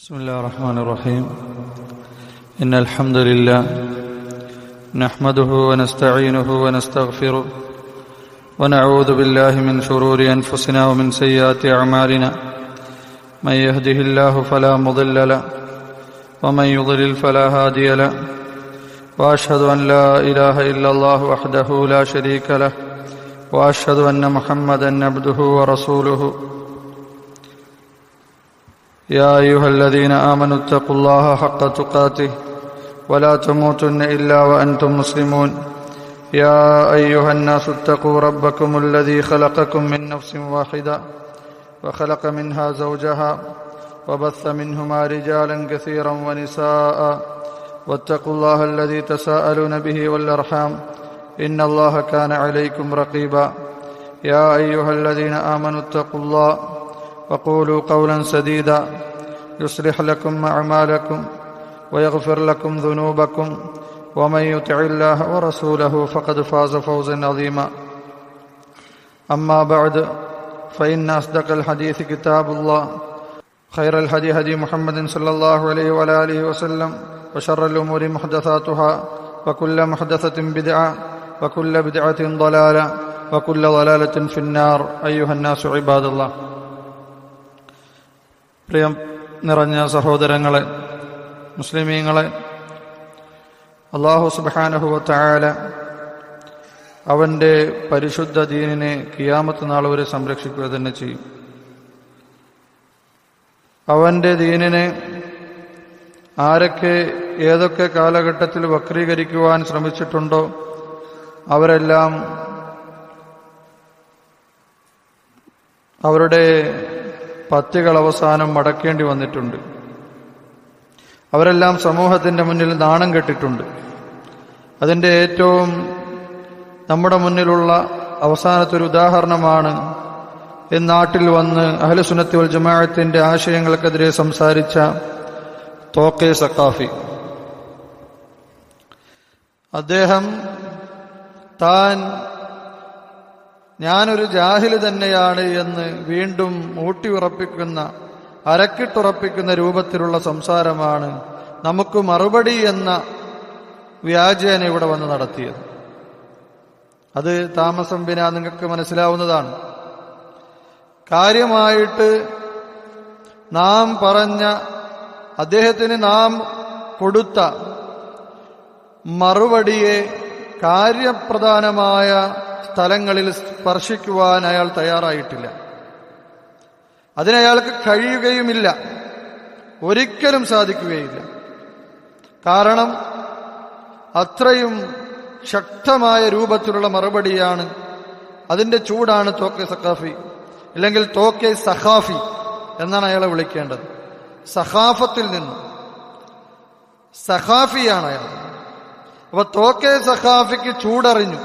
بسم الله الرحمن الرحيم. إن الحمد لله نحمده ونستعينه ونستغفره ونعوذ بالله من شرور أنفسنا ومن سيئات أعمالنا. من يهده الله فلا مضل له ومن يضلل فلا هادي له. وأشهد أن لا إله إلا الله وحده لا شريك له وأشهد أن محمدا عبده ورسوله. يا أيها الذين آمنوا اتقوا الله حق تقاته ولا تموتن إلا وأنتم مسلمون. يا أيها الناس اتقوا ربكم الذي خلقكم من نفس واحدة وخلق منها زوجها وبث منهما رجالا كثيرا ونساء واتقوا الله الذي تساءلون به والأرحام إن الله كان عليكم رقيبا. يا أيها الذين آمنوا اتقوا الله وقولوا قولا سديدا يصلح لكم أعمالكم ويغفر لكم ذنوبكم ومن يطع الله ورسوله فقد فاز فوزا عظيما. أما بعد فإن أصدق الحديث كتاب الله خير الهدي هدي محمد صلى الله عليه وعلى آله وسلم وشر الأمور محدثاتها وكل محدثة بدعة وكل بدعة ضلالة وكل ضلالة في النار. أيها الناس عباد الله. പ്രിയം നിറഞ്ഞ സഹോദരങ്ങളെ, മുസ്ലിമീങ്ങളെ, അല്ലാഹു സുബ്ഹാനഹു വ തആല അവന്റെ പരിശുദ്ധ ദീനിനെ ഖിയാമത്ത് നാൾ വരെ സംരക്ഷിക്കുക തന്നെ ചെയ്യും. അവന്റെ ദീനിനെ ആരൊക്കെ ഏതൊക്കെ കാലഘട്ടത്തിൽ വക്രീകരിക്കുവാൻ ശ്രമിച്ചിട്ടുണ്ടോ അവരെല്ലാം അവരുടെ പത്തുകൾ അവസാനം മടക്കേണ്ടി വന്നിട്ടുണ്ട്. അവരെല്ലാം സമൂഹത്തിന്റെ മുന്നിൽ നാണം കെട്ടിട്ടുണ്ട്. അതിൻ്റെ ഏറ്റവും നമ്മുടെ മുന്നിലുള്ള അവസാനത്തെ ഒരു ഉദാഹരണമാണ് ഈ നാട്ടിൽ വന്ന് അഹ്ലു സുന്നത്തി വൽ ജമാഅത്തിന്റെ ആശയങ്ങൾക്കെതിരെ സംസാരിച്ച തോക്കെ സഖാഫി. അദ്ദേഹം താൻ ഞാനൊരു ജാഹില് തന്നെയാണ് എന്ന് വീണ്ടും ഊട്ടിയുറപ്പിക്കുന്ന, അരക്കിട്ടുറപ്പിക്കുന്ന രൂപത്തിലുള്ള സംസാരമാണ് നമുക്ക് മറുപടി എന്ന വ്യാജേന ഇവിടെ വന്ന് നടത്തിയത്. അത് താമസം വിനാ നിങ്ങൾക്ക് മനസ്സിലാവുന്നതാണ്. കാര്യമായിട്ട് നാം പറഞ്ഞ, അദ്ദേഹത്തിന് നാം കൊടുത്ത മറുപടിയെ കാര്യപ്രധാനമായ സ്ഥലങ്ങളിൽ സ്പർശിക്കുവാൻ അയാൾ തയ്യാറായിട്ടില്ല. അതിനയാൾക്ക് കഴിയുകയുമില്ല, ഒരിക്കലും സാധിക്കുകയില്ല. കാരണം അത്രയും ശക്തമായ രൂപത്തിലുള്ള മറുപടിയാണ്. അതിന്റെ ചൂടാണ് തോക്കെ സഖാഫി, അല്ലെങ്കിൽ തോക്കെ സഖാഫി എന്നാണ് അയാളെ വിളിക്കേണ്ടത്. സഖാഫത്തിൽ നിന്ന് സഖാഫിയാണ് അയാൾ. അപ്പൊ തോക്കെ സഖാഫിക്ക് ചൂടറിഞ്ഞു.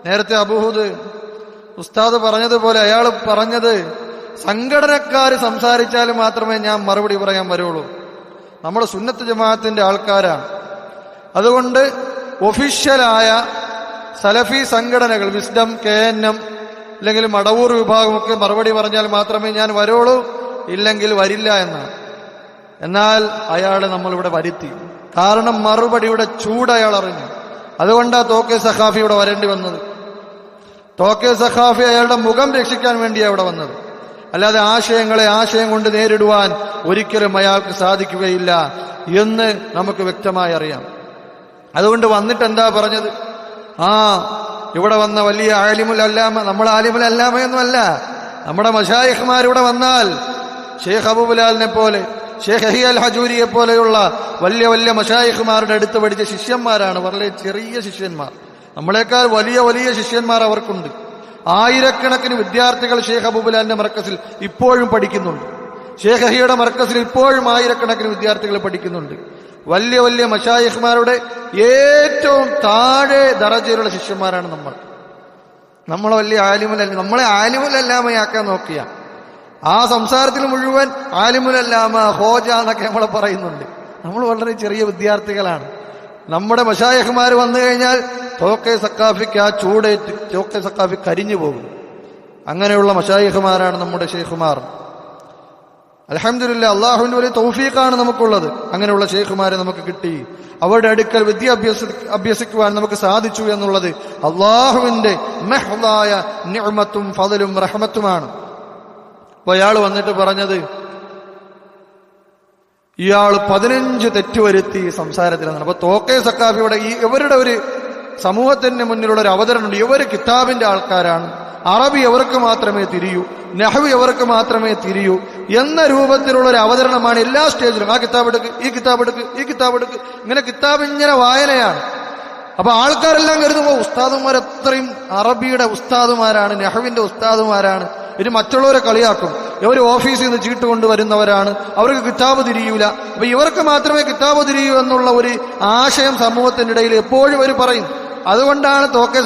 നേരത്തെ അബൂഹുദ് ഉസ്താദ് പറഞ്ഞതുപോലെ അയാൾ പറഞ്ഞത്, സംഘടനക്കാർ സംസാരിച്ചാൽ മാത്രമേ ഞാൻ മറുപടി പറയാൻ വരുള്ളൂ. നമ്മുടെ സുന്നത്ത് ജമാഅത്തിന്റെ ആൾക്കാരാണ്. അതുകൊണ്ട് ഒഫീഷ്യലായ സലഫി സംഘടനകൾ, വിസ്ഡം, KNM അല്ലെങ്കിൽ മടവൂർ വിഭാഗമൊക്കെ മറുപടി പറഞ്ഞാൽ മാത്രമേ ഞാൻ വരുള്ളൂ, ഇല്ലെങ്കിൽ വരില്ല എന്നാണ്. എന്നാൽ അയാളെ നമ്മളിവിടെ വരുത്തി. കാരണം മറുപടിയുടെ ചൂട് അയാൾ അറിഞ്ഞു. അതുകൊണ്ടാണ് തോക്കെ സഖാഫി ഇവിടെ വരേണ്ടി വന്നത്. തോക്കെ സഖാഫി അയാളുടെ മുഖം രക്ഷിക്കാൻ വേണ്ടിയാണ് ഇവിടെ വന്നത്. അല്ലാതെ ആശയങ്ങളെ ആശയം കൊണ്ട് നേരിടുവാൻ ഒരിക്കലും അയാൾക്ക് സാധിക്കുകയില്ല എന്ന് നമുക്ക് വ്യക്തമായി അറിയാം. അതുകൊണ്ട് വന്നിട്ട് എന്താ പറഞ്ഞത്? ഇവിടെ വന്ന വലിയ ആലിമുൽ അല്ലാമ, നമ്മൾ ആലിമുൽ അല്ലാമയൊന്നുമല്ല. നമ്മുടെ മശായിഖ്മാരിവിടെ വന്നാൽ ഷെയ്ഖ് അബൂബിലാലിനെ പോലെ, ഷെയ്ഖ് യഹ്യ അൽ ഹജൂരിയെ പോലെയുള്ള വലിയ വലിയ മശായിഖ്മാരുടെ അടുത്ത് പഠിച്ച ശിഷ്യന്മാരാണ്. വളരെ ചെറിയ ശിഷ്യന്മാർ, നമ്മളെക്കാൾ വലിയ വലിയ ശിഷ്യന്മാർ അവർക്കുണ്ട്. ആയിരക്കണക്കിന് വിദ്യാർത്ഥികൾ ഷെയ്ഖ് അബൂബിലാലിന്റെ മർക്കസിൽ ഇപ്പോഴും പഠിക്കുന്നുണ്ട്. ഷെയ്ഖ് യഹ്യയുടെ മർക്കസിൽ ഇപ്പോഴും ആയിരക്കണക്കിന് വിദ്യാർത്ഥികൾ പഠിക്കുന്നുണ്ട്. വലിയ വലിയ മശായിഖ്മാരുടെ ഏറ്റവും താഴെ ദറജയിലുള്ള ശിഷ്യന്മാരാണ് നമ്മൾ. നമ്മളെ വലിയ ആലിമുലല്ല, നമ്മളെ ആലിമുലല്ലാമയാക്കാൻ നോക്കിയ ആ സംസാരത്തിൽ മുഴുവൻ ആലിമുലല്ലാമ, ഹോജ എന്നൊക്കെ നമ്മളെ പറയുന്നുണ്ട്. നമ്മൾ വളരെ ചെറിയ വിദ്യാർത്ഥികളാണ്. നമ്മുടെ മശായിഖ്മാർ വന്നു കഴിഞ്ഞാൽ തോക്കെ സഖാഫിക്ക് ആ ചൂടേറ്റ് തോക്കെ സഖാഫി കരിഞ്ഞു പോകും. അങ്ങനെയുള്ള മശായിഖ്മാരാണ് നമ്മുടെ ഷെയ്ഖുമാർ. അൽഹംദുലില്ലാ, അള്ളാഹുവിന്റെ വലിയ തൗഫീഖാണ് നമുക്കുള്ളത്. അങ്ങനെയുള്ള ശൈഖുമാരെ നമുക്ക് കിട്ടി, അവരുടെ അടുക്കൽ അഭ്യസിക്കുവാൻ നമുക്ക് സാധിച്ചു എന്നുള്ളത് അള്ളാഹുവിന്റെ മഹ്ളായ നിഅമത്തും ഫളലും റഹ്മത്തുമാണ്. അപ്പൊ അയാൾ വന്നിട്ട് പറഞ്ഞത്, ഇയാൾ 15 തെറ്റുവരുത്തി സംസാരത്തിലാണ്. അപ്പൊ തോക്കെ സക്കാഫിയുടെ ഇവരുടെ ഒരു സമൂഹത്തിന് മുന്നിലുള്ള ഒരു അവതരണമുണ്ട്. ഇവര് കിതാബിന്റെ ആൾക്കാരാണ്, അറബി അവർക്ക് മാത്രമേ തിരിയൂ, നഹ്വ് അവർക്ക് മാത്രമേ തിരിയൂ എന്ന രൂപത്തിലുള്ള ഒരു അവതരണമാണ് എല്ലാ സ്റ്റേജിലും. ആ കിതാബ് എടുക്ക്, ഈ കിതാബ് എടുക്ക്, ഈ കിതാബ് എടുക്ക്, ഇങ്ങനെ കിതാബ് ഇങ്ങനെ വായനയാണ്. അപ്പൊ ആൾക്കാരെല്ലാം കരുതുമ്പോൾ ഉസ്താദുമാർ അത്രയും അറബിയുടെ ഉസ്താദുമാരാണ്, നഹ്വിന്റെ ഉസ്താദുമാരാണ്, ഇനി മറ്റുള്ളവരെ കളിയാക്കും. ഇവർ ഓഫീസിൽ നിന്ന് ചീട്ട് കൊണ്ടുവരുന്നവരാണ്, അവർക്ക് കിതാബ് തിരിയൂല, അപ്പൊ ഇവർക്ക് മാത്രമേ കിതാബ് തിരിയൂ എന്നുള്ള ഒരു ആശയം സമൂഹത്തിന്റെ ഇടയിൽ എപ്പോഴും ഇവർ പറയും. അതുകൊണ്ടാണ് തോക്കെ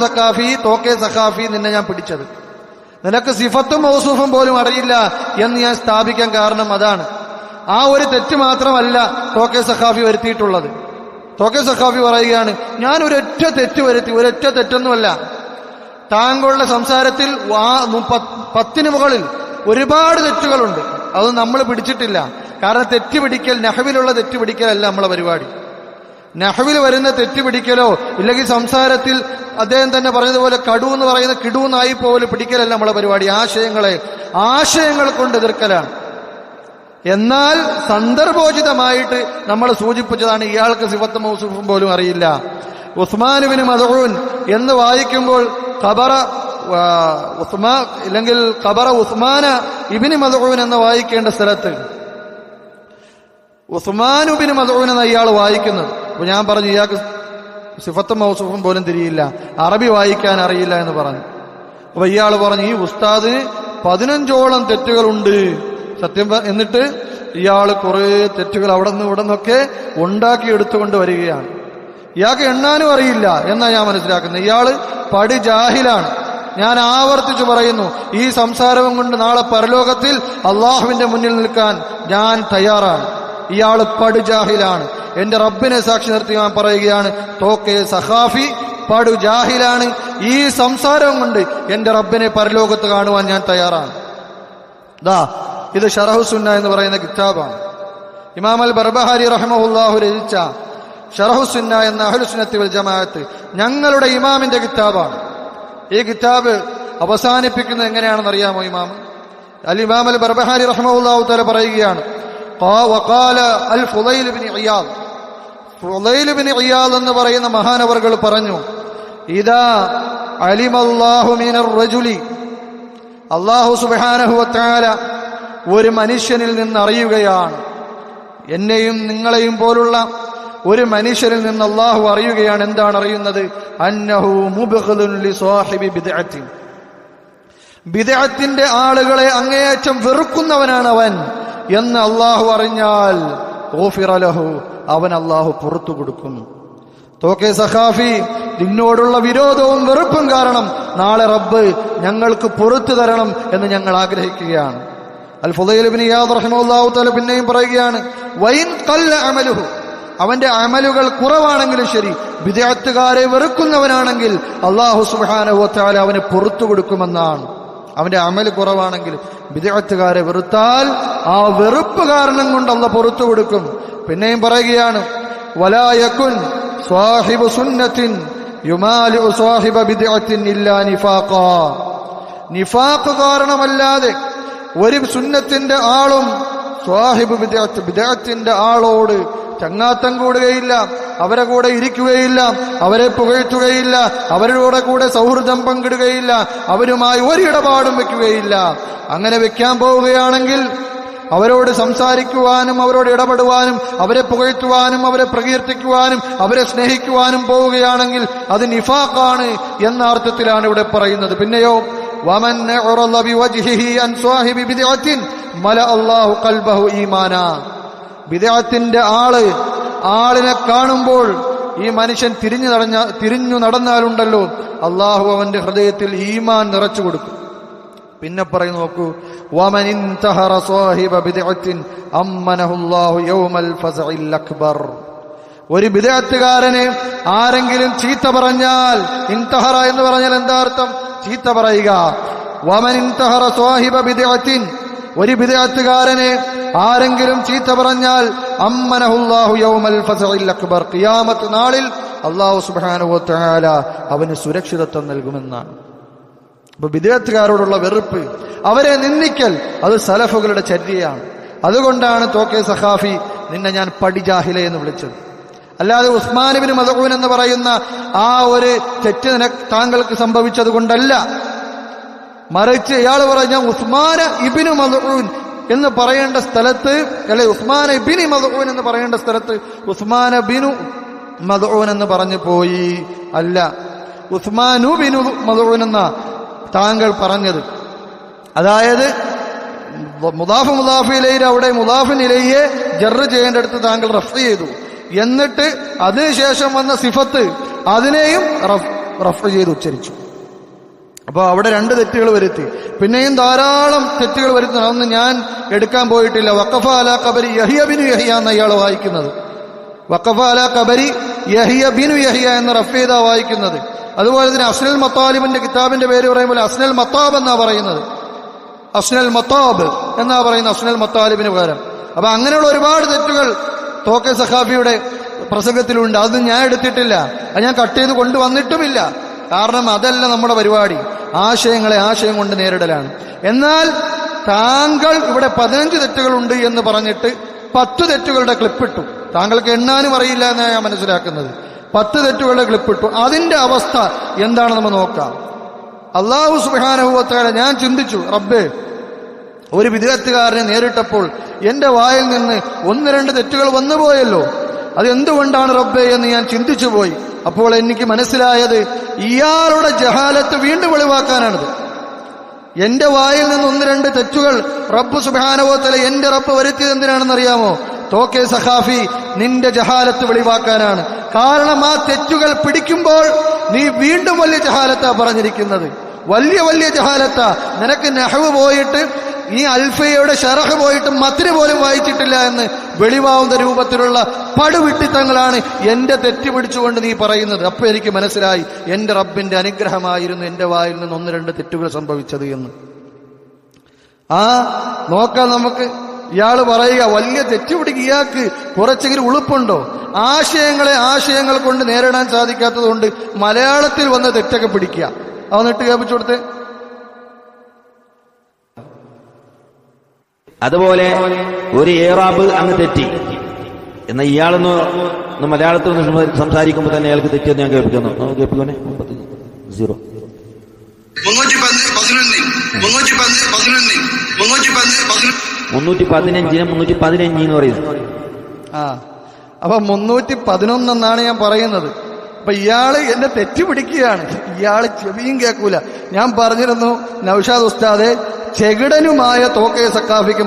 സഖാഫി നിന്നെ ഞാൻ പിടിച്ചത്. നിനക്ക് സിഫത്തും മൗസൂഫും പോലും അറിയില്ല എന്ന് ഞാൻ സ്ഥാപിക്കാൻ കാരണം അതാണ്. ആ ഒരു തെറ്റ് മാത്രമല്ല തോക്കെ സഖാഫി വരുത്തിയിട്ടുള്ളത്. തോക്കെ സഖാഫി പറയുകയാണ്, ഞാൻ ഒരൊറ്റ തെറ്റ് വരുത്തി, ഒരൊറ്റ തെറ്റൊന്നുമല്ല. താങ്കളുടെ സംസാരത്തിൽ 10 മുകളിൽ ഒരുപാട് തെറ്റുകളുണ്ട്, അത് നമ്മൾ പിടിച്ചിട്ടില്ല. കാരണം തെറ്റ് പിടിക്കൽ, നഹ്വിലുള്ള തെറ്റ് പിടിക്കലല്ല നമ്മളെ പരിപാടി. നഹ്വിൽ വരുന്ന തെറ്റ് പിടിക്കലോ ഇല്ലെങ്കിൽ സംസാരത്തിൽ അദ്ദേഹം തന്നെ പറഞ്ഞതുപോലെ കടു എന്ന് പറയുന്ന കിടൂന്നായി പോലെ പിടിക്കലല്ല നമ്മളെ പരിപാടി. ആശയങ്ങൾ കൊണ്ട് എതിർക്കലാണ്. എന്നാൽ സന്ദർഭോചിതമായിട്ട് നമ്മൾ സൂചിപ്പിച്ചതാണ്, ഇയാൾക്ക് സിഫത്ത് മൗസൂഫും പോലും അറിയില്ല. ഉസ്മാൻ ഇബ്നു മദ്ഊൻ എന്ന് വായിക്കുമ്പോൾ ഇല്ലെങ്കിൽ ഖബറ ഉസ്മാന ഇബ്നു മദ്ഊൻ എന്ന് വായിക്കേണ്ട സ്ഥലത്ത് ഉസ്മാൻ ഇബ്നു മദ്ഊൻ എന്ന ഇയാൾ വായിക്കുന്നത്. അപ്പൊ ഞാൻ പറഞ്ഞു, ഇയാൾക്ക് സിഫത്തും മൗസൂഫും പോലും തിരിയില്ല, അറബി വായിക്കാൻ അറിയില്ല എന്ന് പറഞ്ഞു. അപ്പൊ ഇയാൾ പറഞ്ഞു, ഈ ഉസ്താദിന് 15ഓളം തെറ്റുകളുണ്ട് സത്യം. എന്നിട്ട് ഇയാൾ കുറെ തെറ്റുകൾ അവിടെ നിന്ന് ഇവിടെ നിന്നൊക്കെ ഉണ്ടാക്കി എടുത്തുകൊണ്ട് വരികയാണ്. ഇയാൾക്ക് എണ്ണാനും അറിയില്ല എന്നാ ഞാൻ മനസ്സിലാക്കുന്നത്. ഇയാള് പടി ജാഹിലാണ്. ഞാൻ ആവർത്തിച്ചു പറയുന്നു, ഈ സംസാരവും കൊണ്ട് നാളെ പരലോകത്തിൽ അള്ളാഹുവിന്റെ മുന്നിൽ നിൽക്കാൻ ഞാൻ തയ്യാറാണ്. ഇയാള് പടി ജാഹിലാണ്. എന്റെ റബ്ബിനെ സാക്ഷി നിർത്തി ഞാൻ പറയുകയാണ്, തോക്കെ സഖാഫി പടു ജാഹിലാണ്. ഈ സംസാരം കൊണ്ട് എന്റെ റബ്ബിനെ പരലോകത്ത് കാണുവാൻ ഞാൻ തയ്യാറാണ്. ഇത് ശറഹു സുന്ന എന്ന് പറയുന്ന കിതാബാണ്. ഇമാം അൽ ബർബഹാരി റഹിമഹുല്ലാഹു രചിച്ച ശറഹു സുന്ന എന്ന അഹ്ലു സുന്നത്തി വൽ ജമാഅത്ത് ഞങ്ങളുടെ ഇമാമിന്റെ കിതാബാണ്. ഈ കിതാബ് അവസാനിപ്പിക്കുന്നത് എങ്ങനെയാണെന്ന് അറിയാമോ? ഇമാം അൽ ബർബഹാരി റഹിമഹുല്ലാഹു തആല പറയുകയാണ്, വഖാല അൽ ഫുളൈൽ ഇബ്നു ഇയാദ്, ഫുളൈൽ ഇബ്നു ഇയാദ് എന്ന് പറയുന്ന മഹാനവർകൾ പറഞ്ഞു, ഇദാ അലിമല്ലാഹു മിനർ റജുലി, അല്ലാഹു സുബ്ഹാനഹു വ തആല ഒരു മനുഷ്യനിൽ നിന്ന് അറിയുകയാണ്, എന്നെയും നിങ്ങളെയും പോലുള്ള ഒരു മനുഷ്യരിൽ നിന്ന് അല്ലാഹു അറിയുകയാണ്. എന്താണ് അറിയുന്നത്? അന്നഹു മുബ്ഗിദുൻ ലിസാഹിബി ബിദ്അത്തിൻ, ബിദ്അത്തിന്റെ ആളുകളെ അങ്ങേയറ്റം വെറുക്കുന്നവനാണ് അവൻ എന്ന് അല്ലാഹു അറിഞ്ഞാൽ ഗുഫിറ ലഹു, അവൻ അല്ലാഹു പുറത്തു കൊടുക്കും. തോക്കെ സഖാഫി, നിന്നോടുള്ള വിരോധവും വെറുപ്പും കാരണം നാളെ റബ്ബ് ഞങ്ങൾക്ക് പുറത്തു തരണം എന്ന് ഞങ്ങൾ ആഗ്രഹിക്കുകയാണ്. അൽ ഫുളൈൽ ഇബ്നു ഇയാദ് റഹിമഹുല്ലാഹു തആല പിന്നെയും പറയുകയാണ്, വൈൻ ഖല്ല അമലുഹു, അവന്റെ അമലുകൾ കുറവാണെങ്കിലും ശരി, ബിദ്അത്തുകാരെ വെറുക്കുന്നവനാണെങ്കിൽ അല്ലാഹു സുബ്ഹാനഹു വ തആല അവനെ പുറത്തു കൊടുക്കുമെന്നാണ്. അവന്റെ അമൽ കുറവാണെങ്കിൽ ബിദ്അത്തുകാരെ വെറുത്താൽ ആ വെറുപ്പ് കാരണം കൊണ്ട് അല്ലാഹു പുറത്തു കൊടുക്കും. പിന്നെയും പറയുകയാണ്, വലാ യകുൻ സ്വാഹിബു സുന്നത്തിൻ യുമാലി സ്വാഹിബ ബിദ്അത്തിൻ ഇല്ലാ നിഫാഖാ, നിഫാഖ് കാരണമല്ലാതെ ഒരു സുന്നത്തിന്റെ ആളും സ്വാഹിബ് ബിദ്അത്തിന്റെ ആളോട് ചങ്ങാത്തം കൂടുകയില്ല, അവരെ കൂടെ ഇരിക്കുകയില്ല, അവരെ പുകഴ്ത്തുകയില്ല, അവരുടെ കൂടെ സൗഹൃദം പങ്കിടുകയില്ല, അവരുമായി ഒരിടപാടും വെക്കുകയില്ല. അങ്ങനെ വെക്കാൻ പോവുകയാണെങ്കിൽ അവരോട് സംസാരിക്കുവാനും അവരോട് ഇടപെടുവാനും അവരെ പുകഴ്ത്തുവാനും അവരെ പ്രകീർത്തിക്കുവാനും അവരെ സ്നേഹിക്കുവാനും പോവുകയാണെങ്കിൽ അത് നിഫാഖാണ് എന്ന അർത്ഥത്തിലാണ് ഇവിടെ പറയുന്നത്. പിന്നെയോ വമൻ അറള ബിവജ്ഹിഹി അൻ സ്വാഹിബി ബിദ്അത്തിൻ മല അല്ലാഹു ഖൽബഹു ഈമാനാ, ബിദ്അത്തിന്റെ ആളിനെ കാണുമ്പോൾ ഈ മനുഷ്യൻ തിരിഞ്ഞു നടന്നാലുണ്ടല്ലോ അല്ലാഹു അവന്റെ ഹൃദയത്തിൽ ഈമാൻ നിറച്ചു കൊടുക്കും. പിന്നെ പറയുന്നു, നോക്കൂ, വമൻ ഇൻതഹറ സ്വാഹിബ ബിദ്അത്തിൻ അമ്മനഹുല്ലാഹു യൗമൽ ഫസഇൽ അക്ബർ, ഒരു ബിദ്അത്തുകാരനെ ആരെങ്കിലും ചീത്ത പറഞ്ഞാൽ, ഇൻതഹറ എന്ന് പറഞ്ഞാൽ എന്താ അർത്ഥം? ചീത്ത പറയുക. വമൻ ഇൻതഹറ സ്വാഹിബ ബിദ്അത്തിൻ, ഒരു ബിദ്അത്തുകാരനെ ആരെങ്കിലും ചീത്ത പറഞ്ഞാൽ അമ്മനഹുല്ലാഹു യൗമൽ ഫസഇൽ അക്ബർ, ഖിയാമത്ത് നാളിൽ അല്ലാഹു സുബ്ഹാനഹു വ തആല അവന് സുരക്ഷിതത്വം നൽകുമെന്നാണ്. അപ്പൊ ബിദ്അത്തുകാരോടുള്ള വെറുപ്പ്, അവരെ നിന്ദിക്കൽ, അത് സലഫുകളുടെ ചര്യയാണ്. അതുകൊണ്ടാണ് തോക്കെ സഖാഫി നിന്നെ ഞാൻ പടിജാഹില എന്ന് വിളിച്ചത്. അല്ലാതെ ഉസ്മാൻ ഇബ്നു മദ്ഊൻ എന്ന് പറയുന്ന ആ ഒരു തെറ്റ് താങ്കൾക്ക് സംഭവിച്ചത് കൊണ്ടല്ല. മറിച്ച് ഇയാൾ പറഞ്ഞ ഉസ്മാൻ ഇബ്നു മദ്ഊൻ എന്ന് പറയേണ്ട സ്ഥലത്ത്, അല്ലെ ഉസ്മാൻ ഇബ്നു മദ്ഊൻ എന്ന് പറയേണ്ട സ്ഥലത്ത് ഉസ്മാൻ ബിനു മദ്ഊൻ എന്ന് പറഞ്ഞു പോയി. അല്ല, ഉസ്മാനു ബിനു മദ്ഊൻ എന്ന താങ്കൾ പറഞ്ഞത്. അതായത് മുദാഫ് മുദാഫ് ഇലൈഹി അവിടെ മുദാഫിൻ ഇലൈഹിയെ ജർറ് ചെയ്യേണ്ടടുത്ത് താങ്കൾ റഫ് ചെയ്തു. എന്നിട്ട് അതിനുശേഷം വന്ന സിഫത്ത് അതിനെയും റഫ് ചെയ്ത് ഉച്ചരിച്ചു. അപ്പൊ അവിടെ രണ്ട് തെറ്റുകൾ വരുത്തി. പിന്നെയും ധാരാളം തെറ്റുകൾ വരുത്തുന്നു. അതൊന്നും ഞാൻ എടുക്കാൻ പോയിട്ടില്ല. വഖഫ അലാ ഖബരി യഹ്യ ബിനു യഹ്യ എന്ന ഇയാൾ വായിക്കുന്നത്. വഖഫ അലാ ഖബരി യഹ്യ ബിനു യഹ്യ എന്ന് റഫ് ചെയ്താ വായിക്കുന്നത്. അതുപോലെ തന്നെ അസ്നൽ മത്താലിബിന്റെ കിതാബിന്റെ പേര് പറയുമ്പോൾ അസ്നൽ മത്താബ് എന്നാ പറയുന്നത്. അസ്നൽ മത്താബ് എന്നാ പറയുന്നത് അസ്നൽ മത്താലിബിന് പകരം. അപ്പൊ അങ്ങനെയുള്ള ഒരുപാട് തെറ്റുകൾ തോക്കെ സഖാഫിയുടെ പ്രസംഗത്തിലുണ്ട്. അത് ഞാൻ എടുത്തിട്ടില്ല, അത് ഞാൻ കട്ട് ചെയ്ത് കൊണ്ടുവന്നിട്ടുമില്ല. കാരണം അതല്ല നമ്മുടെ പരിപാടി. ആശയങ്ങളെ ആശയം കൊണ്ട് നേരിടലാണ്. എന്നാൽ താങ്കൾ ഇവിടെ 15 തെറ്റുകളുണ്ട് എന്ന് പറഞ്ഞിട്ട് 10 തെറ്റുകളുടെ ക്ലിപ്പിട്ടു. താങ്കൾക്ക് എണ്ണാനും അറിയില്ല എന്നാണ് ഞാൻ മനസ്സിലാക്കുന്നത്. 10 തെറ്റുകളുടെ ക്ലിപ്പിട്ടു. അതിന്റെ അവസ്ഥ എന്താണ് നമ്മൾ നോക്കാം. അല്ലാഹു സുബ്ഹാനഹു വ തആല, ഞാൻ ചിന്തിച്ചു, റബ്ബേ, ഒരു ബിദ്അത്തുകാരനെ നേരിട്ടപ്പോൾ എന്റെ വായിൽ നിന്ന് 1-2 തെറ്റുകൾ വന്നുപോയല്ലോ, അത് എന്തുകൊണ്ടാണ് റബ്ബേ എന്ന് ഞാൻ ചിന്തിച്ചു പോയി. അപ്പോൾ എനിക്ക് മനസ്സിലായത് ഇയാളുടെ ജഹാലത്ത് വീണ്ടും വെളിവാക്കാനാണിത്. എന്റെ വായിൽ നിന്ന് 1-2 തെറ്റുകൾ റബ്ബ് സുബ്ഹാനഹു വ തആല എന്റെ റബ്ബ് വരുത്തിയത് എന്തിനാണെന്ന് അറിയാമോ? തോക്കെ സഖാഫി, നിന്റെ ജഹാലത്ത് വെളിവാക്കാനാണ്. കാരണം ആ തെറ്റുകൾ പിടിക്കുമ്പോൾ നീ വീണ്ടും വലിയ ജഹാലത്താ പറഞ്ഞിരിക്കുന്നത്. വലിയ വലിയ ജഹാലത്താ. നിനക്ക് നഹ്വ് പോയിട്ട് ഈ അൽഫയുടെ ഷറഹ് പോയിട്ട് മത്ന് പോലും വായിച്ചിട്ടില്ല എന്ന് വെളിവാവുന്ന രൂപത്തിലുള്ള പടുവിട്ടിത്തങ്ങളാണ് എന്റെ തെറ്റ് പിടിച്ചുകൊണ്ട് നീ പറയുന്നത്. അപ്പൊ എനിക്ക് മനസ്സിലായി എന്റെ റബ്ബിന്റെ അനുഗ്രഹമായിരുന്നു എന്റെ വായിൽ നിന്ന് 1-2 തെറ്റുകൾ സംഭവിച്ചത് എന്ന്. നോക്കാം നമുക്ക്. ഇയാള് പറയുക വലിയ തെറ്റുപിടിക്കുക, ഇയാൾക്ക് കുറച്ചെങ്കിലും ഉളുപ്പുണ്ടോ? ആശയങ്ങൾ കൊണ്ട് നേരിടാൻ സാധിക്കാത്തത് കൊണ്ട് മലയാളത്തിൽ വന്ന തെറ്റൊക്കെ പിടിക്കുക. അവന്നിട്ട് കേൾപ്പിച്ചു കൊടുത്തേ. അതുപോലെ ഒരു ഏറാബ് അങ്ങ് തെറ്റി എന്നാ ഇയാളൊന്ന് മലയാളത്തിൽ സംസാരിക്കുമ്പോൾ തന്നെ അയാൾക്ക് തെറ്റിയെന്ന് ഞാൻ കേൾപ്പിക്കുന്നു. കേൾപ്പിക്കണേ. 0 315 315 എന്ന് പറയുന്നത്. അപ്പൊ 311 എന്നാണ് ഞാൻ പറയുന്നത്. അപ്പൊ ഇയാള് എന്നെ തെറ്റുപിടിക്കുകയാണ്. ഇയാള് ചെവിയും കേൾക്കൂല. ഞാൻ പറഞ്ഞിരുന്നു നൗഷാദ് ഉസ്താദെ, ചെകിടനുമായ തോക്കെ സക്കാഫിക്ക്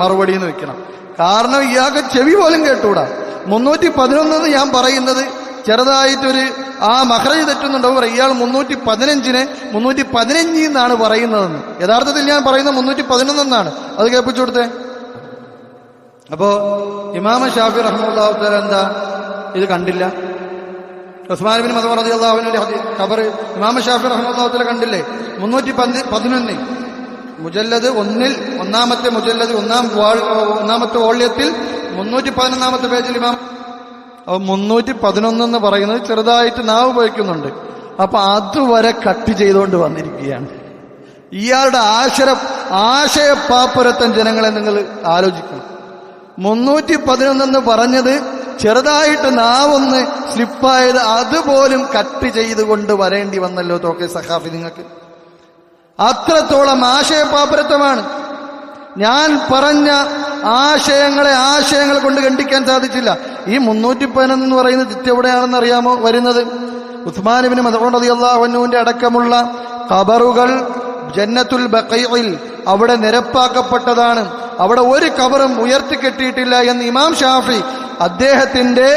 മറുപടി എന്ന് വെക്കണം. കാരണം ഇയാൾക്ക് ചെവി പോലും കേട്ടൂടാ. 311 ഞാൻ പറയുന്നത് ചെറുതായിട്ടൊരു മഖ്റജ് തെറ്റുന്നുണ്ടാവും. ഇയാൾ 315-നെ 315 എന്നാണ് പറയുന്നതെന്ന്. യഥാർത്ഥത്തിൽ ഞാൻ പറയുന്നത് 311 എന്നാണ്. അത് കേൾപ്പിച്ചു കൊടുത്തേ. അപ്പോ ഇമാം ഷാഫി റഹ്മത്തുള്ളാഹി തആല എന്താ ഇത് കണ്ടില്ല? ഉസ്മാൻ ഇബ്നു മദ്ഊൻ റളിയല്ലാഹു അൻഹുവിന്റെ ഖബർ ഇമാം ഷാഫി റഹ്മത്തുള്ളാഹി തആല കണ്ടില്ലേ? 311 മുജല്ലദ് 1-ൽ ഒന്നാമത്തെ മുജല്ലദ് ഒന്നാമത്തെ വോള്യത്തിൽ 311-ാമത്തെ പേജിൽ ഇമാം 311 എന്ന് പറയുന്നത് ചെറുതായിട്ട് നാവ് പോയിക്കുന്നുണ്ട്. അപ്പൊ അതുവരെ കട്ട് ചെയ്തുകൊണ്ട് വന്നിരിക്കുകയാണ്. ഇയാളുടെ ആശയപ്പാപ്പരത്തൻ ജനങ്ങളെ നിങ്ങൾ ആലോചിക്കണം. 311 എന്ന് പറഞ്ഞത് ചെറുതായിട്ട് നാവൊന്ന് സ്ലിപ്പായത് അതുപോലും കട്ട് ചെയ്തുകൊണ്ട് വരേണ്ടി വന്നല്ലോ തോക്കെ സഖാഫി. നിങ്ങൾക്ക് അത്രത്തോളം ആശയപ്പാപ്പരത്വമാണ്. ഞാൻ പറഞ്ഞ ആശയങ്ങൾ കൊണ്ട് ഖണ്ഡിക്കാൻ സാധിച്ചില്ല. ഈ 311 എന്ന് പറയുന്നത് എവിടെയാണെന്ന് അറിയാമോ വരുന്നത്? ഉസ്മാൻ ഇബ്നു മദ്ഊൻ റളിയല്ലാഹു അൻഹുവിന്റെ അടക്കമുള്ള ഖബറുകൾ ജന്നത്തുൽ ബഖീഇൽ അവിടെ നിരപ്പാക്കപ്പെട്ടതാണ്. അവിടെ ഒരു ഖബറും ഉയർത്തിക്കെട്ടിയിട്ടില്ല എന്ന് ഇമാം ഷാഫി അദ്ദേഹത്തിന്റെ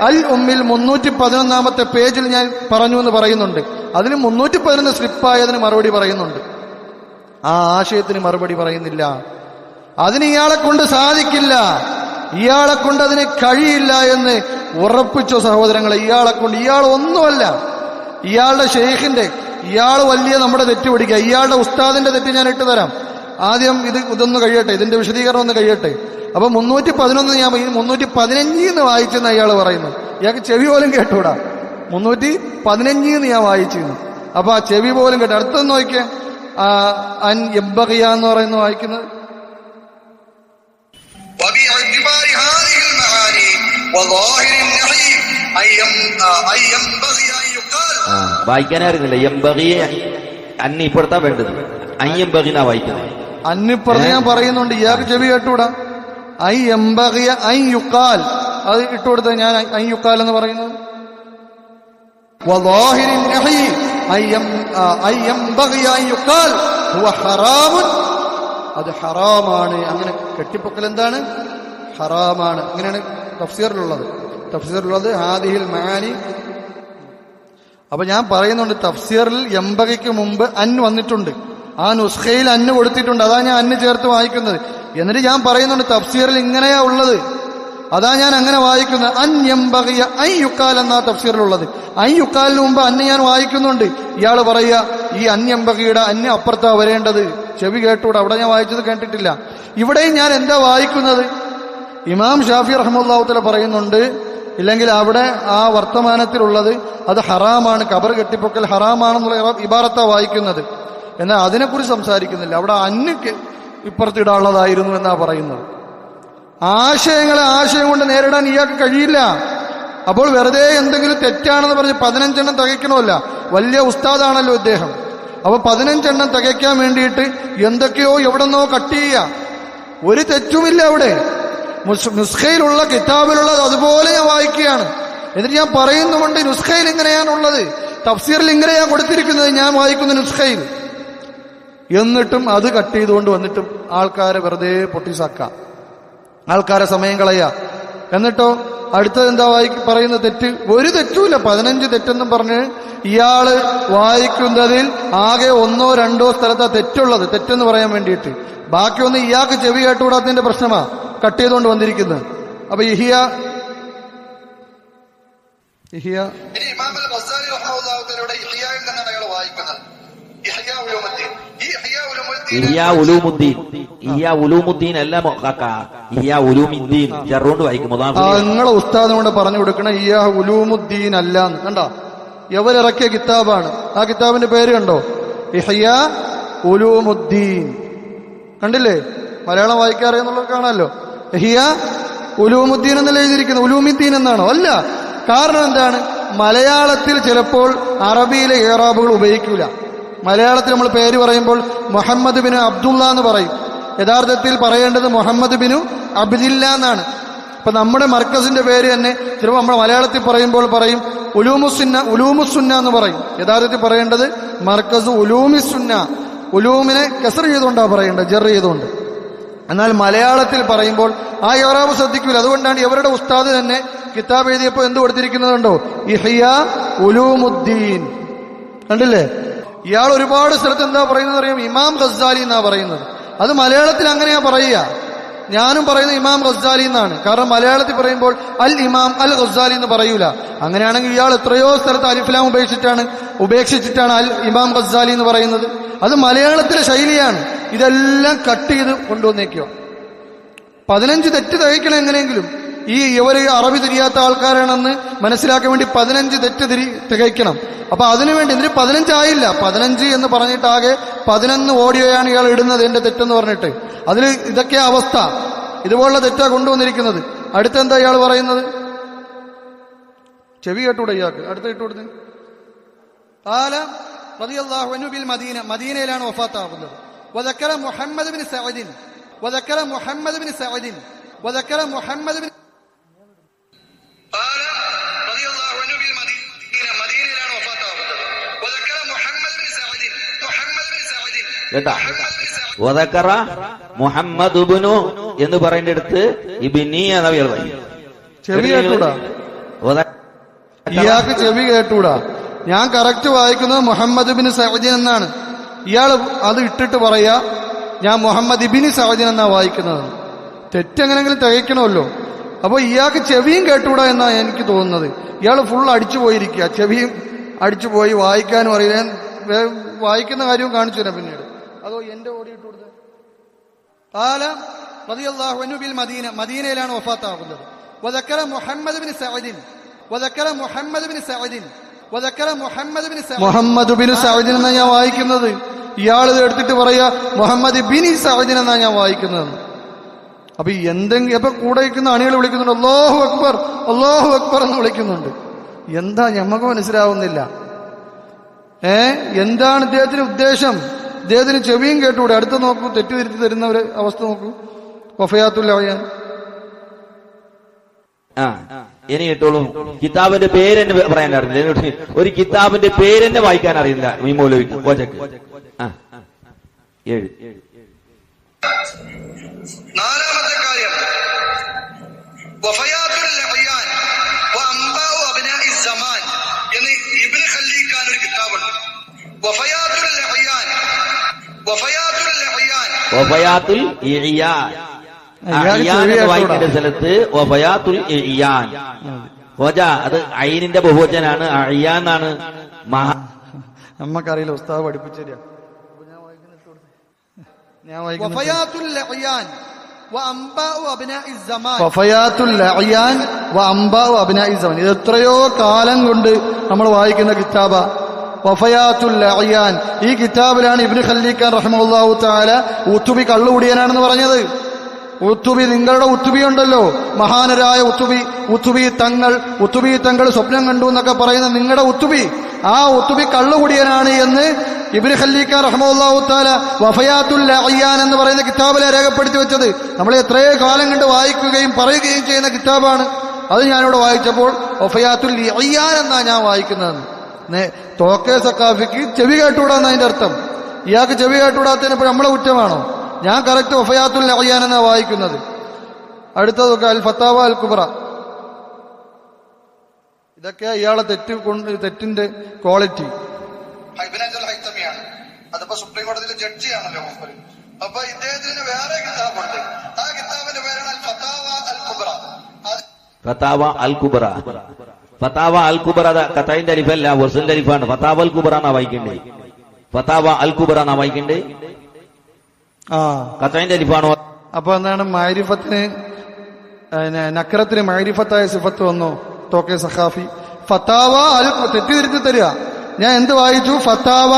അൽ ഉമ്മിൽ 311-ാമത്തെ പേജിൽ ഞാൻ പറഞ്ഞു എന്ന് പറയുന്നുണ്ട്. അതിന് 311 സ്ലിപ്പായതിന് മറുപടി പറയുന്നുണ്ട്. ആ ആശയത്തിന് മറുപടി പറയുന്നില്ല. അതിന് ഇയാളെ കൊണ്ട് സാധിക്കില്ല, ഇയാളെ കൊണ്ട് അതിന് കഴിയില്ല എന്ന് ഉറപ്പിച്ചോ സഹോദരങ്ങളെ. ഇയാൾ ഒന്നുമല്ല. ഇയാളുടെ ഷെയ്ഖിന്റെ, ഇയാൾ വലിയ നമ്മുടെ തെറ്റ് പിടിക്കുക. ഇയാളുടെ ഉസ്താദിന്റെ തെറ്റ് ഞാൻ ഇട്ടുതരാം. ആദ്യം ഇതൊന്ന് കഴിയട്ടെ, ഇതിന്റെ വിശദീകരണം ഒന്ന് കഴിയട്ടെ. അപ്പൊ 311 ഞാൻ 315 എന്ന് വായിച്ചെന്ന് അയാൾ പറയുന്നു. ഇയാൾക്ക് ചെവി പോലും കേട്ടൂടാ. 315 ഞാൻ വായിച്ചിരുന്നു. അപ്പൊ ആ ചെവി പോലും കേട്ടു. അടുത്തൊന്ന് നോക്കിയേ, അൻ യബ്ബഗിയ എന്ന് പറയുന്നു വായിക്കുന്നത്. വായിക്കാനറിയില്ല. എംബഗിയെ അന്ന് ഇപ്പുറത്താ വേണ്ടത്. അയ്യംബഗിനാ വായിക്കുന്നത്. അന്നിപ്പുറത്ത് ഞാൻ പറയുന്നുണ്ട്, ഇയാൾക്ക് ചെവി കേട്ടൂടാ. ഐ എംബഗിയ ഐ യുക്കാൽ, അത് ഇട്ടുകൊടുത്ത ഞാൻ ഐ യുക്കാൽ എന്ന് പറയുന്നത്. അത് ഹറാമാണ്. അങ്ങനെ കെട്ടിപ്പൊക്കൽ എന്താണ്? ഹറാമാണ്. അങ്ങനെയാണ് തഫ്സീറിലുള്ളത് ഹാദിഹിൽ മആനി. അപ്പൊ ഞാൻ പറയുന്നുണ്ട്, തഫ്സീറിൽ എംബഗയ്ക്ക് മുമ്പ് അൻ വന്നിട്ടുണ്ട്. ആ നുസ്ഖയിൽ അന്ന് കൊടുത്തിട്ടുണ്ട്. അതാ ഞാൻ അന്ന് ചേർത്ത് വായിക്കുന്നത്. എന്നിട്ട് ഞാൻ പറയുന്നുണ്ട്, തഫ്സീറിൽ ഇങ്ങനെയാ ഉള്ളത്, അതാ ഞാൻ അങ്ങനെ വായിക്കുന്നത്. അൻ യംബഗിയ ഐ യുക്കാൽ എന്നാ തഫ്സീറിലുള്ളത്. ഐ യുക്കാലിന് മുമ്പ് അന്ന് ഞാൻ വായിക്കുന്നുണ്ട്. ഇയാൾ പറയുക ഈ അൻ യംബഗിയുടെ അന്ന് അപ്പുറത്താ വരേണ്ടത്, ചെവി കേട്ടൂടെ. അവിടെ ഞാൻ വായിച്ചത് കേട്ടിട്ടില്ല. ഇവിടെയും ഞാൻ എന്താ വായിക്കുന്നത്? ഇമാം ഷാഫി റഹ്മത്തുള്ളാഹി തആല പറയുന്നുണ്ട്, ഇല്ലെങ്കിൽ അവിടെ ആ വർത്തമാനത്തിലുള്ളത് അത് ഹറാമാണ്, ഖബർ കെട്ടിപ്പൊക്കൽ ഹറാമാണെന്നുള്ള ഇബാറത്താ വായിക്കുന്നത്. എന്നാൽ അതിനെക്കുറിച്ച് സംസാരിക്കുന്നില്ല. അവിടെ അന്ന് ഇപ്പുറത്തിടാനുള്ളതായിരുന്നു എന്നാ പറയുന്നത്. ആശയങ്ങളെ ആശയം കൊണ്ട് നേരിടാൻ ഇയാൾക്ക് കഴിയില്ല. അപ്പോൾ വെറുതെ എന്തെങ്കിലും തെറ്റാണെന്ന് പറഞ്ഞ് 15 എണ്ണം തികയ്ക്കണമല്ല. വലിയ ഉസ്താദാണല്ലോ ഇദ്ദേഹം. അപ്പൊ 15 എണ്ണം തികയ്ക്കാൻ വേണ്ടിയിട്ട് എന്തൊക്കെയോ എവിടെന്നോ കട്ട് ചെയ്യുക. ഒരു തെറ്റുമില്ല അവിടെ. നുസ്ഖയിലുള്ള കിതാബിലുള്ളത് അതുപോലെ ഞാൻ വായിക്കുകയാണ്. എന്നിട്ട് ഞാൻ പറയുന്നുമുണ്ട്, നുസ്ഖയിൽ ഇങ്ങനെയാണുള്ളത്, തഫ്സീറിൽ ഇങ്ങനെയാ കൊടുത്തിരിക്കുന്നത്, ഞാൻ വായിക്കുന്ന നുസ്ഖയിൽ. എന്നിട്ടും അത് കട്ട് ചെയ്തുകൊണ്ട് വന്നിട്ടും ആൾക്കാരെ വെറുതെ പൊട്ടിസാക്കാം, ആൾക്കാരെ സമയം കളയുക. എന്നിട്ടോ അടുത്തത് എന്താ പറയുന്ന തെറ്റ്? ഒരു തെറ്റുമില്ല, 15 തെറ്റെന്നും പറഞ്ഞ് ഇയാള് വായിക്കുന്നതിൽ ആകെ 1 or 2 സ്ഥലത്താ തെറ്റുള്ളത്, തെറ്റെന്ന് പറയാൻ വേണ്ടിയിട്ട്. ബാക്കിയൊന്നും ഇയാൾക്ക് ചെവി കേട്ടുകൂടാത്തതിന്റെ പ്രശ്നമാ കട്ട് ചെയ്തുകൊണ്ട് വന്നിരിക്കുന്നത്. അപ്പൊ ഇഹിയ ഉലൂമുദ്ദീൻ അല്ല ഉലൂമുദ്ദീൻ ചെറുകൊണ്ട് വായിക്കും. നിങ്ങളെ ഉസ്താദിനോട് പറഞ്ഞു കൊടുക്കണം ഇയ്യാ ഉലൂമുദ്ദീൻ അല്ല. കണ്ടോ, എവരിറക്കിയ കിതാബാണ്. ആ കിതാബിന്റെ പേര് കണ്ടോ? ഇഹ്യാ ഉലൂമുദ്ദീൻ. കണ്ടില്ലേ? മലയാളം വായിക്കാറിയെന്നുള്ളത് കാണാമല്ലോ. ഇഹ്യാ ഉലൂമുദ്ദീൻ എന്നല്ല എഴുതിയിരിക്കുന്നത്, ഉലൂമുദ്ദീൻ എന്നാണോ? അല്ല. കാരണം എന്താണ്? മലയാളത്തിൽ ചിലപ്പോൾ അറബിയിലെ ഏറാബുകൾ ഉപയോഗിക്കൂല. മലയാളത്തിൽ നമ്മൾ പേര് പറയുമ്പോൾ മുഹമ്മദ് ബിൻ അബ്ദുള്ള എന്ന് പറയും. യഥാർത്ഥത്തിൽ പറയേണ്ടത് മുഹമ്മദ് ബിനു അബ്ദില്ല എന്നാണ്. ഇപ്പൊ നമ്മുടെ മർക്കസിന്റെ പേര് തന്നെ ചിലപ്പോൾ നമ്മൾ മലയാളത്തിൽ പറയുമ്പോൾ പറയും ഉലൂമുസുന്ന എന്ന് പറയും. യഥാർത്ഥത്തിൽ പറയേണ്ടത് മർക്കസ് ഉലൂമിസുന്ന. ഉലൂമിനെ കസർ ചെയ്തുകൊണ്ടാണ് പറയേണ്ടത്, ജർ ചെയ്തുകൊണ്ട്. എന്നാൽ മലയാളത്തിൽ പറയുമ്പോൾ ആ ഇറാബ് ശ്രദ്ധിക്കൂല. അതുകൊണ്ടാണ് ഇവരുടെ ഉസ്താദ് തന്നെ കിതാബ് എഴുതിയപ്പോൾ എന്ത് കൊടുത്തിരിക്കുന്നതുണ്ടോ? ഇഹ്യാ ഉലൂമുദ്ദീൻ. കണ്ടില്ലേ? ഇയാൾ ഒരുപാട് സ്ഥലത്ത് എന്താ പറയുന്നത് അറിയാം? ഇമാം ഗസ്സാലി എന്നാ പറയുന്നത്. അത് മലയാളത്തിൽ അങ്ങനെയാ പറയുക. ഞാനും പറയുന്നത് ഇമാം ഗസ്സാലി എന്നാണ്. കാരണം മലയാളത്തിൽ പറയുമ്പോൾ അൽ ഇമാം അൽ ഗസ്സാലി എന്ന് പറയൂല. അങ്ങനെയാണെങ്കിൽ ഇയാൾ എത്രയോ സ്ഥലത്ത് അലിഫ്ലാം ഉപേക്ഷിച്ചിട്ടാണ് അൽ ഇമാം ഗസ്സാലി എന്ന് പറയുന്നത്. അത് മലയാളത്തിലെ ശൈലിയാണ്. ഇതെല്ലാം കട്ട് ചെയ്ത് കൊണ്ടുവന്നേക്കുക. 15 തെറ്റ് തികയ്ക്കണം എങ്ങനെയെങ്കിലും. ഇവർ അറബി തിരിയാത്ത ആൾക്കാരാണെന്ന് മനസ്സിലാക്കാൻ വേണ്ടി 15 തെറ്റ് തികയ്ക്കണം. അപ്പൊ അതിനുവേണ്ടി ഇതിന് 15 ആയില്ല, 15 എന്ന് പറഞ്ഞിട്ടാകെ 11 ഓഡിയോയാണ് ഇയാൾ ഇടുന്നത് എന്റെ തെറ്റെന്ന് പറഞ്ഞിട്ട്. അതിൽ ഇതൊക്കെ അവസ്ഥ. ഇതുപോലുള്ള തെറ്റാ കൊണ്ടുവന്നിരിക്കുന്നത്. അടുത്തെന്താ ഇയാൾ പറയുന്നത്? ചെവി കേട്ടൂടെ ഇയാൾക്ക്? അടുത്ത ഇട്ടുകൊടുത്ത് മദീനയിലാണ് വഫാത്താകുന്നത്. وذكر محمد بن سعد وذكر محمد بن سعد وذكر محمد بن قال رضي الله عنه بالمدينة مدينة وفاته وذكر محمد بن سعد കേട്ടാ? വദക്കറ മുഹമ്മദ് ഇബ്നു എന്ന് പറയുന്നിടത്ത് ഇബ്നി എന്ന പേര് പറയും. ചെവി കേട്ടൂടാ ഇയാൾക്ക്? ചെവി കേട്ടൂടാ. ഞാൻ കറക്റ്റ് വായിക്കുന്നത് മുഹമ്മദ് ബിൻ സഅദിൻ എന്നാണ്. ഇയാൾ അത് ഇട്ടിട്ട് പറയാ ഞാൻ മുഹമ്മദ് ഇബിനി സഅദിൻ എന്നാ വായിക്കുന്നത്. തെറ്റെങ്ങനെങ്കിലും തികയ്ക്കണമല്ലോ. അപ്പൊ ഇയാൾക്ക് ചെവിയും കേട്ടൂടാ എന്നാ എനിക്ക് തോന്നുന്നത്. ഇയാൾ ഫുൾ അടിച്ചു പോയിരിക്കുക, ചെവിയും അടിച്ചുപോയി, വായിക്കാനും അറിയില്ല. വായിക്കുന്ന കാര്യവും കാണിച്ചു തരാം പിന്നീട്. അതോ എന്റെ ഓടി ഇട്ട് കൊടുത്തത് ഖാല റളിയല്ലാഹു അൻഹു ബിൽ മദീന, മദീനയിലാണ് വഫാത്താകുന്നത്. വദക്കറ മുഹമ്മദ് ബിൻ സഅദിൻ മുഹമ്മദ് ബിൻ സഅദിൻ എന്നാ ഞാൻ വായിക്കുന്നത്. ഇയാൾ എടുത്തിട്ട് പറയാ മുഹമ്മദ് ബിൻ സഅദിൻ എന്നാ ഞാൻ വായിക്കുന്നത്. അപ്പൊ എന്തെങ്കിലും ഇപ്പൊ കൂടെ ഇരിക്കുന്ന അണികൾ വിളിക്കുന്നുണ്ട്, അല്ലാഹു അക്ബർ അല്ലാഹു അക്ബർ എന്ന് വിളിക്കുന്നുണ്ട്. എന്താ ഞമ്മക്ക് മനസ്സിലാവുന്നില്ല. എന്താണ് ഇദ്ദേഹത്തിന്റെ ഉദ്ദേശം? ഇദ്ദേഹത്തിന് ചെവിയും കേട്ടുകൂടെ? അടുത്ത് നോക്കൂ, തെറ്റിദ്ധരിച്ച് തരുന്ന ഒരു അവസ്ഥ നോക്കൂ. വഫയാത്തുൽ അഅയാൻ. ഇനി കേട്ടോളൂ, കിതാബിന്റെ പേരെന്നെ പറയാൻ അറിയില്ല. ഒരു കിതാബിന്റെ പേരെന്നെ വായിക്കാൻ അറിയില്ല ഈ മൗലവിക്ക് കോച്ചക്ക്. 7. നാലാമത്തെ കാര്യം വഫയാത്തുൽ അഅയാൻ വഅംബാഉ അബ്നാഇ സമാൻ എന്ന് ഇബ്നു ഖല്ലീഖാൻ ഒരു കിതാബുണ്ട്. വഫയാത്തുൽ അഅയാൻ വായിക്കേണ്ട സ്ഥലത്ത് വഫയാത്തുൽ ഇയാൻ. ഹോജ അത് ഐനിന്റെ ബഹുവചനാണ്, അയ്യാൻ എന്നാണ്. നമ്മക്കറിയില്ല, ഉസ്താദ് പഠിപ്പിച്ചു. ഇത് എത്രയോ കാലം കൊണ്ട് നമ്മൾ വായിക്കുന്ന കിതാബ വഫയാത്തുൽ അഅയാൻ. ഈ കിതാബിലാണ് ഇബ്നു ഖല്ലീഖാൻ റഹിമഹുല്ലാഹു തആല ഉത്തുബി കള്ളുകുടിയനാണെന്ന് പറഞ്ഞത്. ഉത്തുബി, നിങ്ങളുടെ ഉത്തുബി ഉണ്ടല്ലോ, മഹാനരായ ഉത്തുബി തങ്ങൾ സ്വപ്നം കണ്ടു എന്നൊക്കെ പറയുന്ന നിങ്ങളുടെ ഉത്തുബി, ആ ഉത്തുബി കള്ളുകുടിയനാണ് എന്ന് ഇബ്നു ഖല്ലീഖാൻ റഹിമഹുല്ലാഹു തആല വഫയാത്തുൽ അഅയാൻ എന്ന് പറയുന്ന കിതാബിലെ രേഖപ്പെടുത്തി വെച്ചത്. നമ്മൾ എത്രയോ കാലം കണ്ട് വായിക്കുകയും പറയുകയും ചെയ്യുന്ന കിതാബാണ്. അത് ഞാനിവിടെ വായിച്ചപ്പോൾ വഫയാത്തുൽ അഅയാൻ എന്നാ ഞാൻ വായിക്കുന്നതെന്ന്. തോക്കെ സഖാഫിക്ക് ചെവി കേട്ടുകൂടാന്ന് അതിന്റെ അർത്ഥം. ഇയാൾക്ക് ചെവി കേട്ടുകൂടാത്തതിനിപ്പോൾ നമ്മളെ കുറ്റമാണോ? ഞാൻ കറക്റ്റ് വഫയാത്തുൽ അഅയാൻ എന്നാ വായിക്കുന്നത്. അടുത്തതൊക്കെ അൽ ഫത്താവ അൽ കുബ്ര. ഇതൊക്കെ ഇയാളെ തെറ്റിന്റെ ക്വാളിറ്റി. അതിപ്പോ സുപ്രീം കോടതിയിലെ ജഡ്ജിയാണല്ലോ. അപ്പൊ ഇദ്ദേഹത്തിന് വേറെ കിതാബുണ്ട്. ആ കിതാബിന്റെ പേരാണ് അൽ ഫത്താവ അൽ കുബ്ര. ഫത്താവ അൽ കുബ്ര കത്തൈന്റെ അലിഫല്ല, വസലിന്റെ അലിഫാണ്. ഫത്താവ അൽ കുബ്ര എന്നാ വായിക്കണ്ടേ? ഫത്താവ അൽ കുബ്ര എന്നാ വായിക്കണ്ടേ? കത്തൈന്റെ അലിഫാണോ? അപ്പൊ എന്താണ് മഅരിഫത്തിന്, നക്രത്തിന് മഅരിഫത്തായ സിഫത്ത് വന്നോ? തോക്കെ സഖാഫി ഫത്താവ അൽ തെറ്റിദ്ധരിച്ച് തരിക. ഞാൻ എന്ത് വായിച്ചു? ഫത്താവ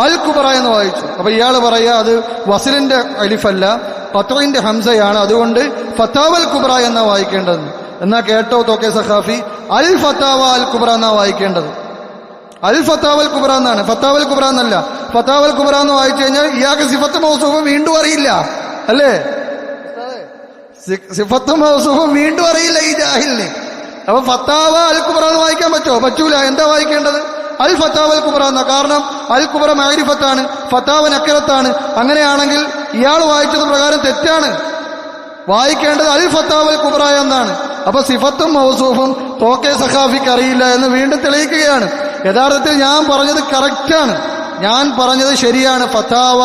അൽ കുബ്ര എന്ന് വായിച്ചു. അപ്പൊ ഇയാള് പറയാ അത് വസലിന്റെ അലിഫല്ല, ഫത്വന്റെ ഹംസയാണ്, അതുകൊണ്ട് ഫത്താവ അൽ കുബ്ര എന്നാ വായിക്കേണ്ടത്. എന്നാ കേട്ടോ തോക്കെ സഖാഫി, അൽ ഫത്താവ അൽ കുബ്ര എന്നാ വായിക്കേണ്ടത്. അൽ ഫത്താവ അൽ കുബ്ര എന്നാണ്, ഫത്താവ അൽ കുബ്ര എന്നല്ല. ഫത്താവ അൽ കുബ്ര എന്ന് വായിച്ചു കഴിഞ്ഞാൽ ഇയാൾക്ക് സിഫത്ത് മൗസൂഫ് വീണ്ടും അറിയില്ല, അല്ലേ? സിഫത്ത് മൗസൂഫ് വീണ്ടും അറിയില്ല ഈ ജാഹിലിന്. അപ്പൊ ഫത്താവ അൽ കുബ്ര എന്ന് വായിക്കാൻ പറ്റുമോ? പറ്റൂല. എന്താ വായിക്കേണ്ടത്? അൽ ഫത്താവ അൽ കുബ്ര എന്ന. കാരണം അൽ കുബ്ര മഅരിഫത്താണ്, ഫത്താവ നക്കറത്താണ്. അങ്ങനെയാണെങ്കിൽ ഇയാൾ വായിച്ചത് പ്രകാരം തെറ്റാണ്. വായിക്കേണ്ടത് അൽ ഫത്താവ അൽ കുബ്ര എന്നാണ്. അപ്പൊ സിഫത്തും മൗസൂഫും തോക്കെ സഖാഫിക്ക് അറിയില്ല എന്ന് വീണ്ടും തെളിയിക്കുകയാണ്. യഥാർത്ഥത്തിൽ ഞാൻ പറഞ്ഞത് കറക്റ്റാണ്, ഞാൻ പറഞ്ഞത് ശരിയാണ്. ഫത്താവ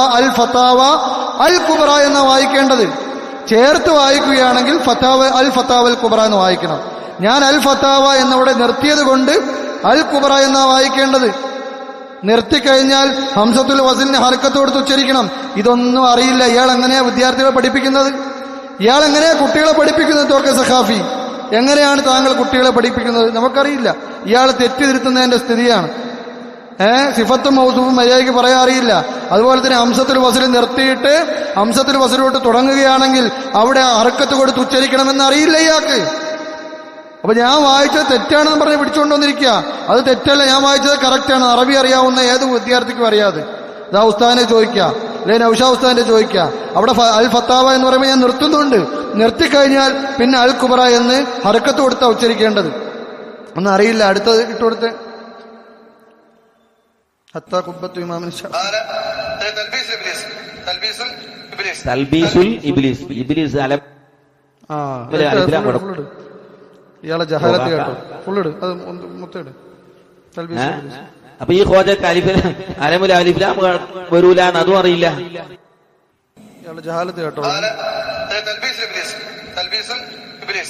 അൽ കുബ്ര എന്ന വായിക്കേണ്ടത്. ചേർത്ത് വായിക്കുകയാണെങ്കിൽ അൽ ഫത്താവ അൽ കുബ്ര എന്ന് വായിക്കണം. ഞാൻ അൽ ഫത്താവ എന്നിവിടെ നിർത്തിയത് കൊണ്ട് അൽ കുബ്ര എന്നാ വായിക്കേണ്ടത്. നിർത്തിക്കഴിഞ്ഞാൽ ഹംസത്തുൽ വസലിന് ഹർക്കത്ത് കൊടുത്ത് ഉച്ചരിക്കണം. ഇതൊന്നും അറിയില്ല. ഇയാൾ എങ്ങനെയാ വിദ്യാർത്ഥികളെ പഠിപ്പിക്കുന്നത്? ഇയാൾ എങ്ങനെയാ കുട്ടികളെ പഠിപ്പിക്കുന്നത്? തോക്കെ സഖാഫി, എങ്ങനെയാണ് താങ്കൾ കുട്ടികളെ പഠിപ്പിക്കുന്നത്? നമുക്കറിയില്ല. ഇയാൾ തെറ്റിതിരുത്തുന്നതിന്റെ സ്ഥിതിയാണ്. സിഫത്തും മൗസൂഫും മര്യാദയ്ക്ക് പറയാൻ അറിയില്ല. അതുപോലെ തന്നെ ഹംസത്തുൽ വസൽ നിർത്തിയിട്ട് ഹംസത്തുൽ വസലോട്ട് തുടങ്ങുകയാണെങ്കിൽ അവിടെ ഹർക്കത്ത് കൊടുത്ത് ഉച്ചരിക്കണമെന്ന് അറിയില്ല ഇയാൾക്ക്. അപ്പൊ ഞാൻ വായിച്ചത് തെറ്റാണെന്ന് പറഞ്ഞ് പിടിച്ചുകൊണ്ട് വന്നിരിക്കുക. അത് തെറ്റല്ല, ഞാൻ വായിച്ചത് കറക്റ്റാണ്. അറബി അറിയാവുന്ന ഏത് വിദ്യാർത്ഥിക്കും അറിയാതെ. ഇതാ ഉസ്താദിനെ ചോദിക്കുക, അല്ലെങ്കിൽ നൗഷാ ഉസ്താദിനെ ചോദിക്കുക. അവിടെ അൽ ഫത്താവ എന്ന് പറയുമ്പോൾ ഞാൻ നിർത്തുന്നുണ്ട്. നിർത്തിക്കഴിഞ്ഞാൽ പിന്നെ അൽ കുബ്ര എന്ന് ഹർക്കത്ത് കൊടുത്താ ഉച്ചരിക്കേണ്ടത്. ഒന്നും അറിയില്ല. അടുത്തത് ഇട്ടുകൊടുത്ത് ഇയാളെ ജഹാലത്ത് കേട്ടോ. ഫുള്ളിട്, അത് മുത്തിട്. അപ്പൊ ഈ ഖോജക്ക് അലമുൽ അലിഫ്ലാം വരൂല എന്ന് അതും അറിയില്ല. ഇയാളെ ജഹാലത്ത് കേട്ടോ.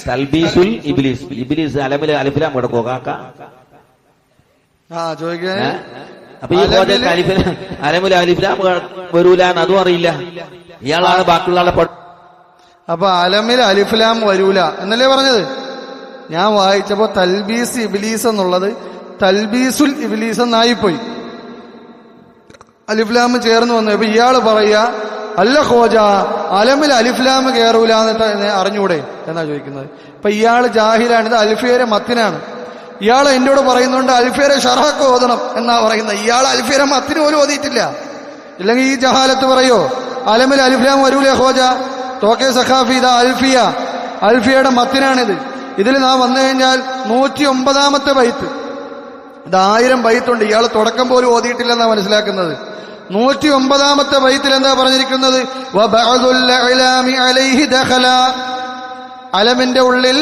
തൽബീസുൽ ഇബ്ലീസ്, ഇബ്ലീസ് അലമുൽ അലിഫ്ലാം കിടക്കോ കാക്ക? ചോദിക്കാൻ അപ്പൊ ഈ ഖോജക്ക് അലമുൽ അലിഫ്ലാം വരൂല എന്ന് അതും അറിയില്ല. ഇയാളാണ് ബാക്കിയുള്ള ആളെ അപ്പൊ അലമിൽ അലിഫ്ലാം വരൂല എന്നല്ലേ പറഞ്ഞത്? ഞാൻ വായിച്ചപ്പോ തൽബീസ് ഇബ്ലീസ് എന്നുള്ളത് തൽബീസുൽ ഇബ്ലീസ് എന്നായിപ്പോയി, അലിഫ്ലാം ചേർന്ന് വന്നു. അപ്പൊ ഇയാള് പറയാ അല്ല ഖോജ അലമിൽ അലിഫ്ലാം കയറൂല എന്നിട്ട് അറിഞ്ഞൂടെ എന്നാ ചോദിക്കുന്നത്. അപ്പൊ ഇയാള് ജാഹിലാണ്, ഇത് അൽഫിയരെ മത്തിനാണ്. ഇയാൾ എന്നോട് പറയുന്നുണ്ട് അൽഫിയരെ ഷറഹൊക്കെ ഓതണം എന്നാ പറയുന്നത്. ഇയാൾ അൽഫിയരെ മത്തിന് പോലും ഓതിയിട്ടില്ല. ഇല്ലെങ്കിൽ ഈ ജഹാലത്ത് പറയോ അലമിൽ അലിഫ്ലാം വരൂലേ ഖോജ? തോക്കെ സഖാഫി ഇതാ അൽഫിയയുടെ മത്തിനാണിത്. ഇതിൽ നാം വന്നു കഴിഞ്ഞാൽ 109 ബൈത്ത്, ഇത് 1000 ബൈത്തുണ്ട്. ഇയാൾ തുടക്കം പോലും ഓതിയിട്ടില്ലെന്നാ മനസ്സിലാക്കുന്നത്. 109 ബൈത്തിൽ എന്താ പറഞ്ഞിരിക്കുന്നത്? അലമിന്റെ ഉള്ളിൽ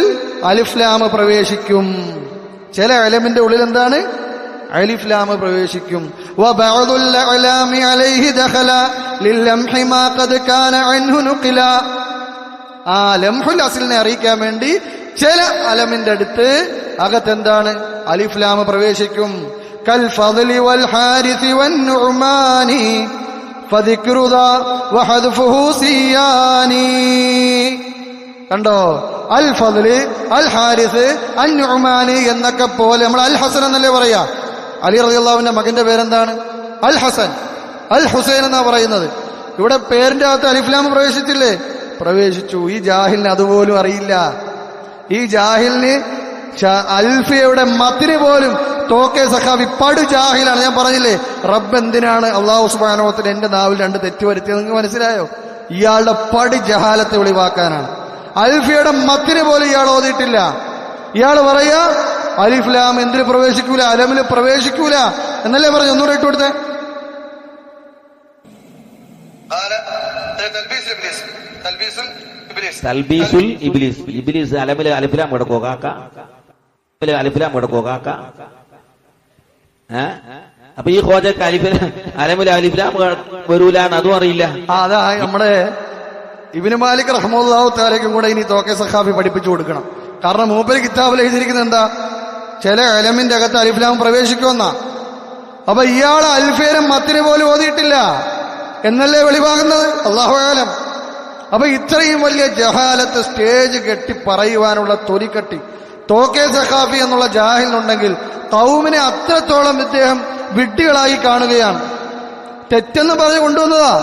അലിഫ്ലാം പ്രവേശിക്കും. ചില അലമിന്റെ ഉള്ളിൽ എന്താണ്? അലിഫ്ലാം പ്രവേശിക്കും. ആ ലംഹുൽ അസ്ലിനെ അറിയിക്കാൻ വേണ്ടി ചില അലമിന്റെ അടുത്ത് അകത്തെന്താണ്? അലിഫ്ലാം പ്രവേശിക്കും. കൽ ഫദ്ലി വൽ ഹാരിസി വൻ നുഅ്മാനി ഫദിക്റു ദാ വഹദ്ഫുഹു സിയാനി. കണ്ടോ? അൽ ഫദ്ലി, അൽ ഹാരിസ്, അൻ നുഅ്മാനി എന്നൊക്കെ പോലെ നമ്മൾ അൽ ഹസൻ എന്നല്ലേ പറയാ. അലി റളിയല്ലാഹുവിന്റെ മകന്റെ പേരെന്താണ്? അൽ ഹസൻ, അൽ ഹുസൈൻ എന്നാ പറയുന്നത്. ഇവിടെ പേരിന്റെ അകത്ത് അലിഫ്ലാം പ്രവേശിച്ചില്ലേ? പ്രവേശിച്ചു. ഈ ജാഹിലിന് അതുപോലും അറിയില്ല. ഈ ജാഹിലിന് അൽഫിയയുടെ മത്തിന് പോലും തോക്കെ സഖാഫി പടു ജാഹിലാണ്. ഞാൻ പറഞ്ഞില്ലേ റബ്ബ് എന്തിനാണ് അല്ലാഹു സുബ്ഹാനഹു വ തആല എന്റെ നാവിൽ 2 തെറ്റ് വരുത്തിയത്? നിങ്ങൾക്ക് മനസ്സിലായോ? ഇയാളുടെ പടു ജഹാലത്തെ ഒളിവാക്കാനാണ്. അൽഫിയുടെ മത്തിന് പോലും ഇയാൾ ഓതിയിട്ടില്ല. ഇയാൾ പറയാ അലിഫ്ലാം എന്തിന് പ്രവേശിക്കൂല? അലമിൽ പ്രവേശിക്കൂല എന്നല്ലേ പറഞ്ഞു? ഒന്നുകൂടെ ഇട്ട് കൊടുത്തേ. തൽബീസുൽ ഇബ്ലീസ്. ഇബ്ലീസ് അലമിൽ അലിഫ്ലാം കിടക്കോ കാക്ക? അലിഫ്ലാം കിടക്കോ കാക്ക? അപ്പൊ ഈ ഖോജക്ക് അലമിൽ അലിഫ്ലാം വരൂല എന്ന് അതും അറിയില്ല. അതാ നമ്മുടെ ഇബ്നു മാലിക് റഹ്മത്തുള്ളാഹി തആലയ്ക്കും കൂടെ ഇനി തോക്കെ സഖാഫി പഠിപ്പിച്ചു കൊടുക്കണം. കാരണം മൂപ്പര് കിതാബിൽ എഴുതിയിരിക്കുന്നത് എന്താ? ചില അലമിന്റെ അകത്ത് അലിഫ്ലാം പ്രവേശിക്കുമെന്നാ. അപ്പൊ ഇയാൾ അൽഫിയരെ മത്തിന് പോലും ഓതിയിട്ടില്ല എന്നല്ലേ വെളിവാകുന്നത്? അല്ലാഹു അഅലം. അപ്പൊ ഇത്രയും വലിയ ജഹാലത്ത് സ്റ്റേജ് കെട്ടി പറയുവാനുള്ള തൊലിക്കട്ടി തോക്കെ സഖാഫി എന്നുള്ള ജാഹിലുണ്ടെങ്കിൽ ഖൗമിനെ അത്രത്തോളം ഇദ്ദേഹം വിഡ്ഢികളായി കാണുകയാണ്. തെറ്റെന്ന് പറഞ്ഞ് കൊണ്ടുവന്നതാ.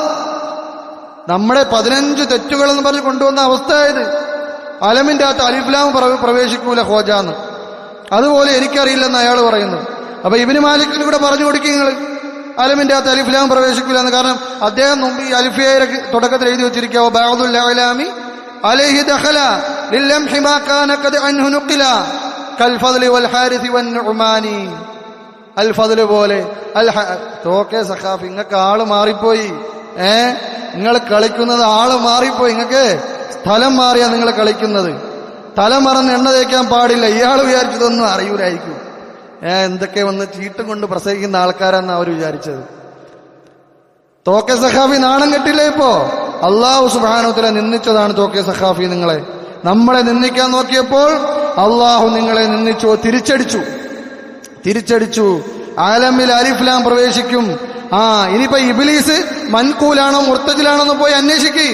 നമ്മുടെ 15 തെറ്റുകൾ എന്ന് പറഞ്ഞ് കൊണ്ടുവന്ന അവസ്ഥയായത്. അലമിന്റെ അകത്ത് അലിഫ്ലാം പ്രവേശിക്കൂല ഖോജാന്ന്. അതുപോലെ എനിക്കറിയില്ലെന്ന് അയാൾ പറയുന്നു. അപ്പൊ ഇബ്നു മാലിക്കിന് കൂടെ പറഞ്ഞു കൊടുക്കുക നിങ്ങൾ അലമിന്റെ അകത്ത് അലിഫ്ലാം പ്രവേശിക്കൂല എന്ന്. കാരണം അദ്ദേഹം മുമ്പ് ഈ അലിഫിയയുടെ തുടക്കത്തിൽ എഴുതി വെച്ചിരിക്കുക ബഅദുൽ അഅലാമി അലൈഹി ദഖല ലില്ലംഹി മാ കാന ഖദ് അൻഹു നുഖില കൽ ഫദ്ലി വൽ ഹാരിസി വൻ നുഅ്മാനി. അൽ ഫദ്ൽ പോലെ തോക്കെ സഖാഫി നിങ്ങൾക്ക് ആള് മാറിപ്പോയി. നിങ്ങൾ കളിക്കുന്നത് ആള് മാറിപ്പോയി. നിങ്ങൾക്ക് സ്ഥലം മാറിയാ നിങ്ങൾ കളിക്കുന്നത്. തല മറന്ന് എണ്ണ തേക്കാൻ പാടില്ല. ഇയാൾ വിചാരിച്ചതൊന്നും അറിയൂലായിരിക്കും. എന്തൊക്കെ വന്ന് ചീട്ടും കൊണ്ട് പ്രസംഗിക്കുന്ന ആൾക്കാരാന്ന് അവർ വിചാരിച്ചത്. തോക്കെ സഖാഫി നാണം കെട്ടില്ലേ? ഇപ്പോ അല്ലാഹു സുബ്ഹാനഹു വ തആല നിന്ദിച്ചതാണ് തോക്കെ സഖാഫി നിങ്ങളെ. നമ്മളെ നിന്ദിക്കാൻ നോക്കിയപ്പോൾ അല്ലാഹു നിങ്ങളെ നിന്ദിച്ചു, തിരിച്ചടിച്ചു. ആലമിൽ അലിഫ്ലാം പ്രവേശിക്കും. ഇനിയിപ്പോ ഇബ്ലീസ് മൻകൂലാണോ മുർത്തജിലാണോ എന്ന് പോയി അന്വേഷിക്കേ.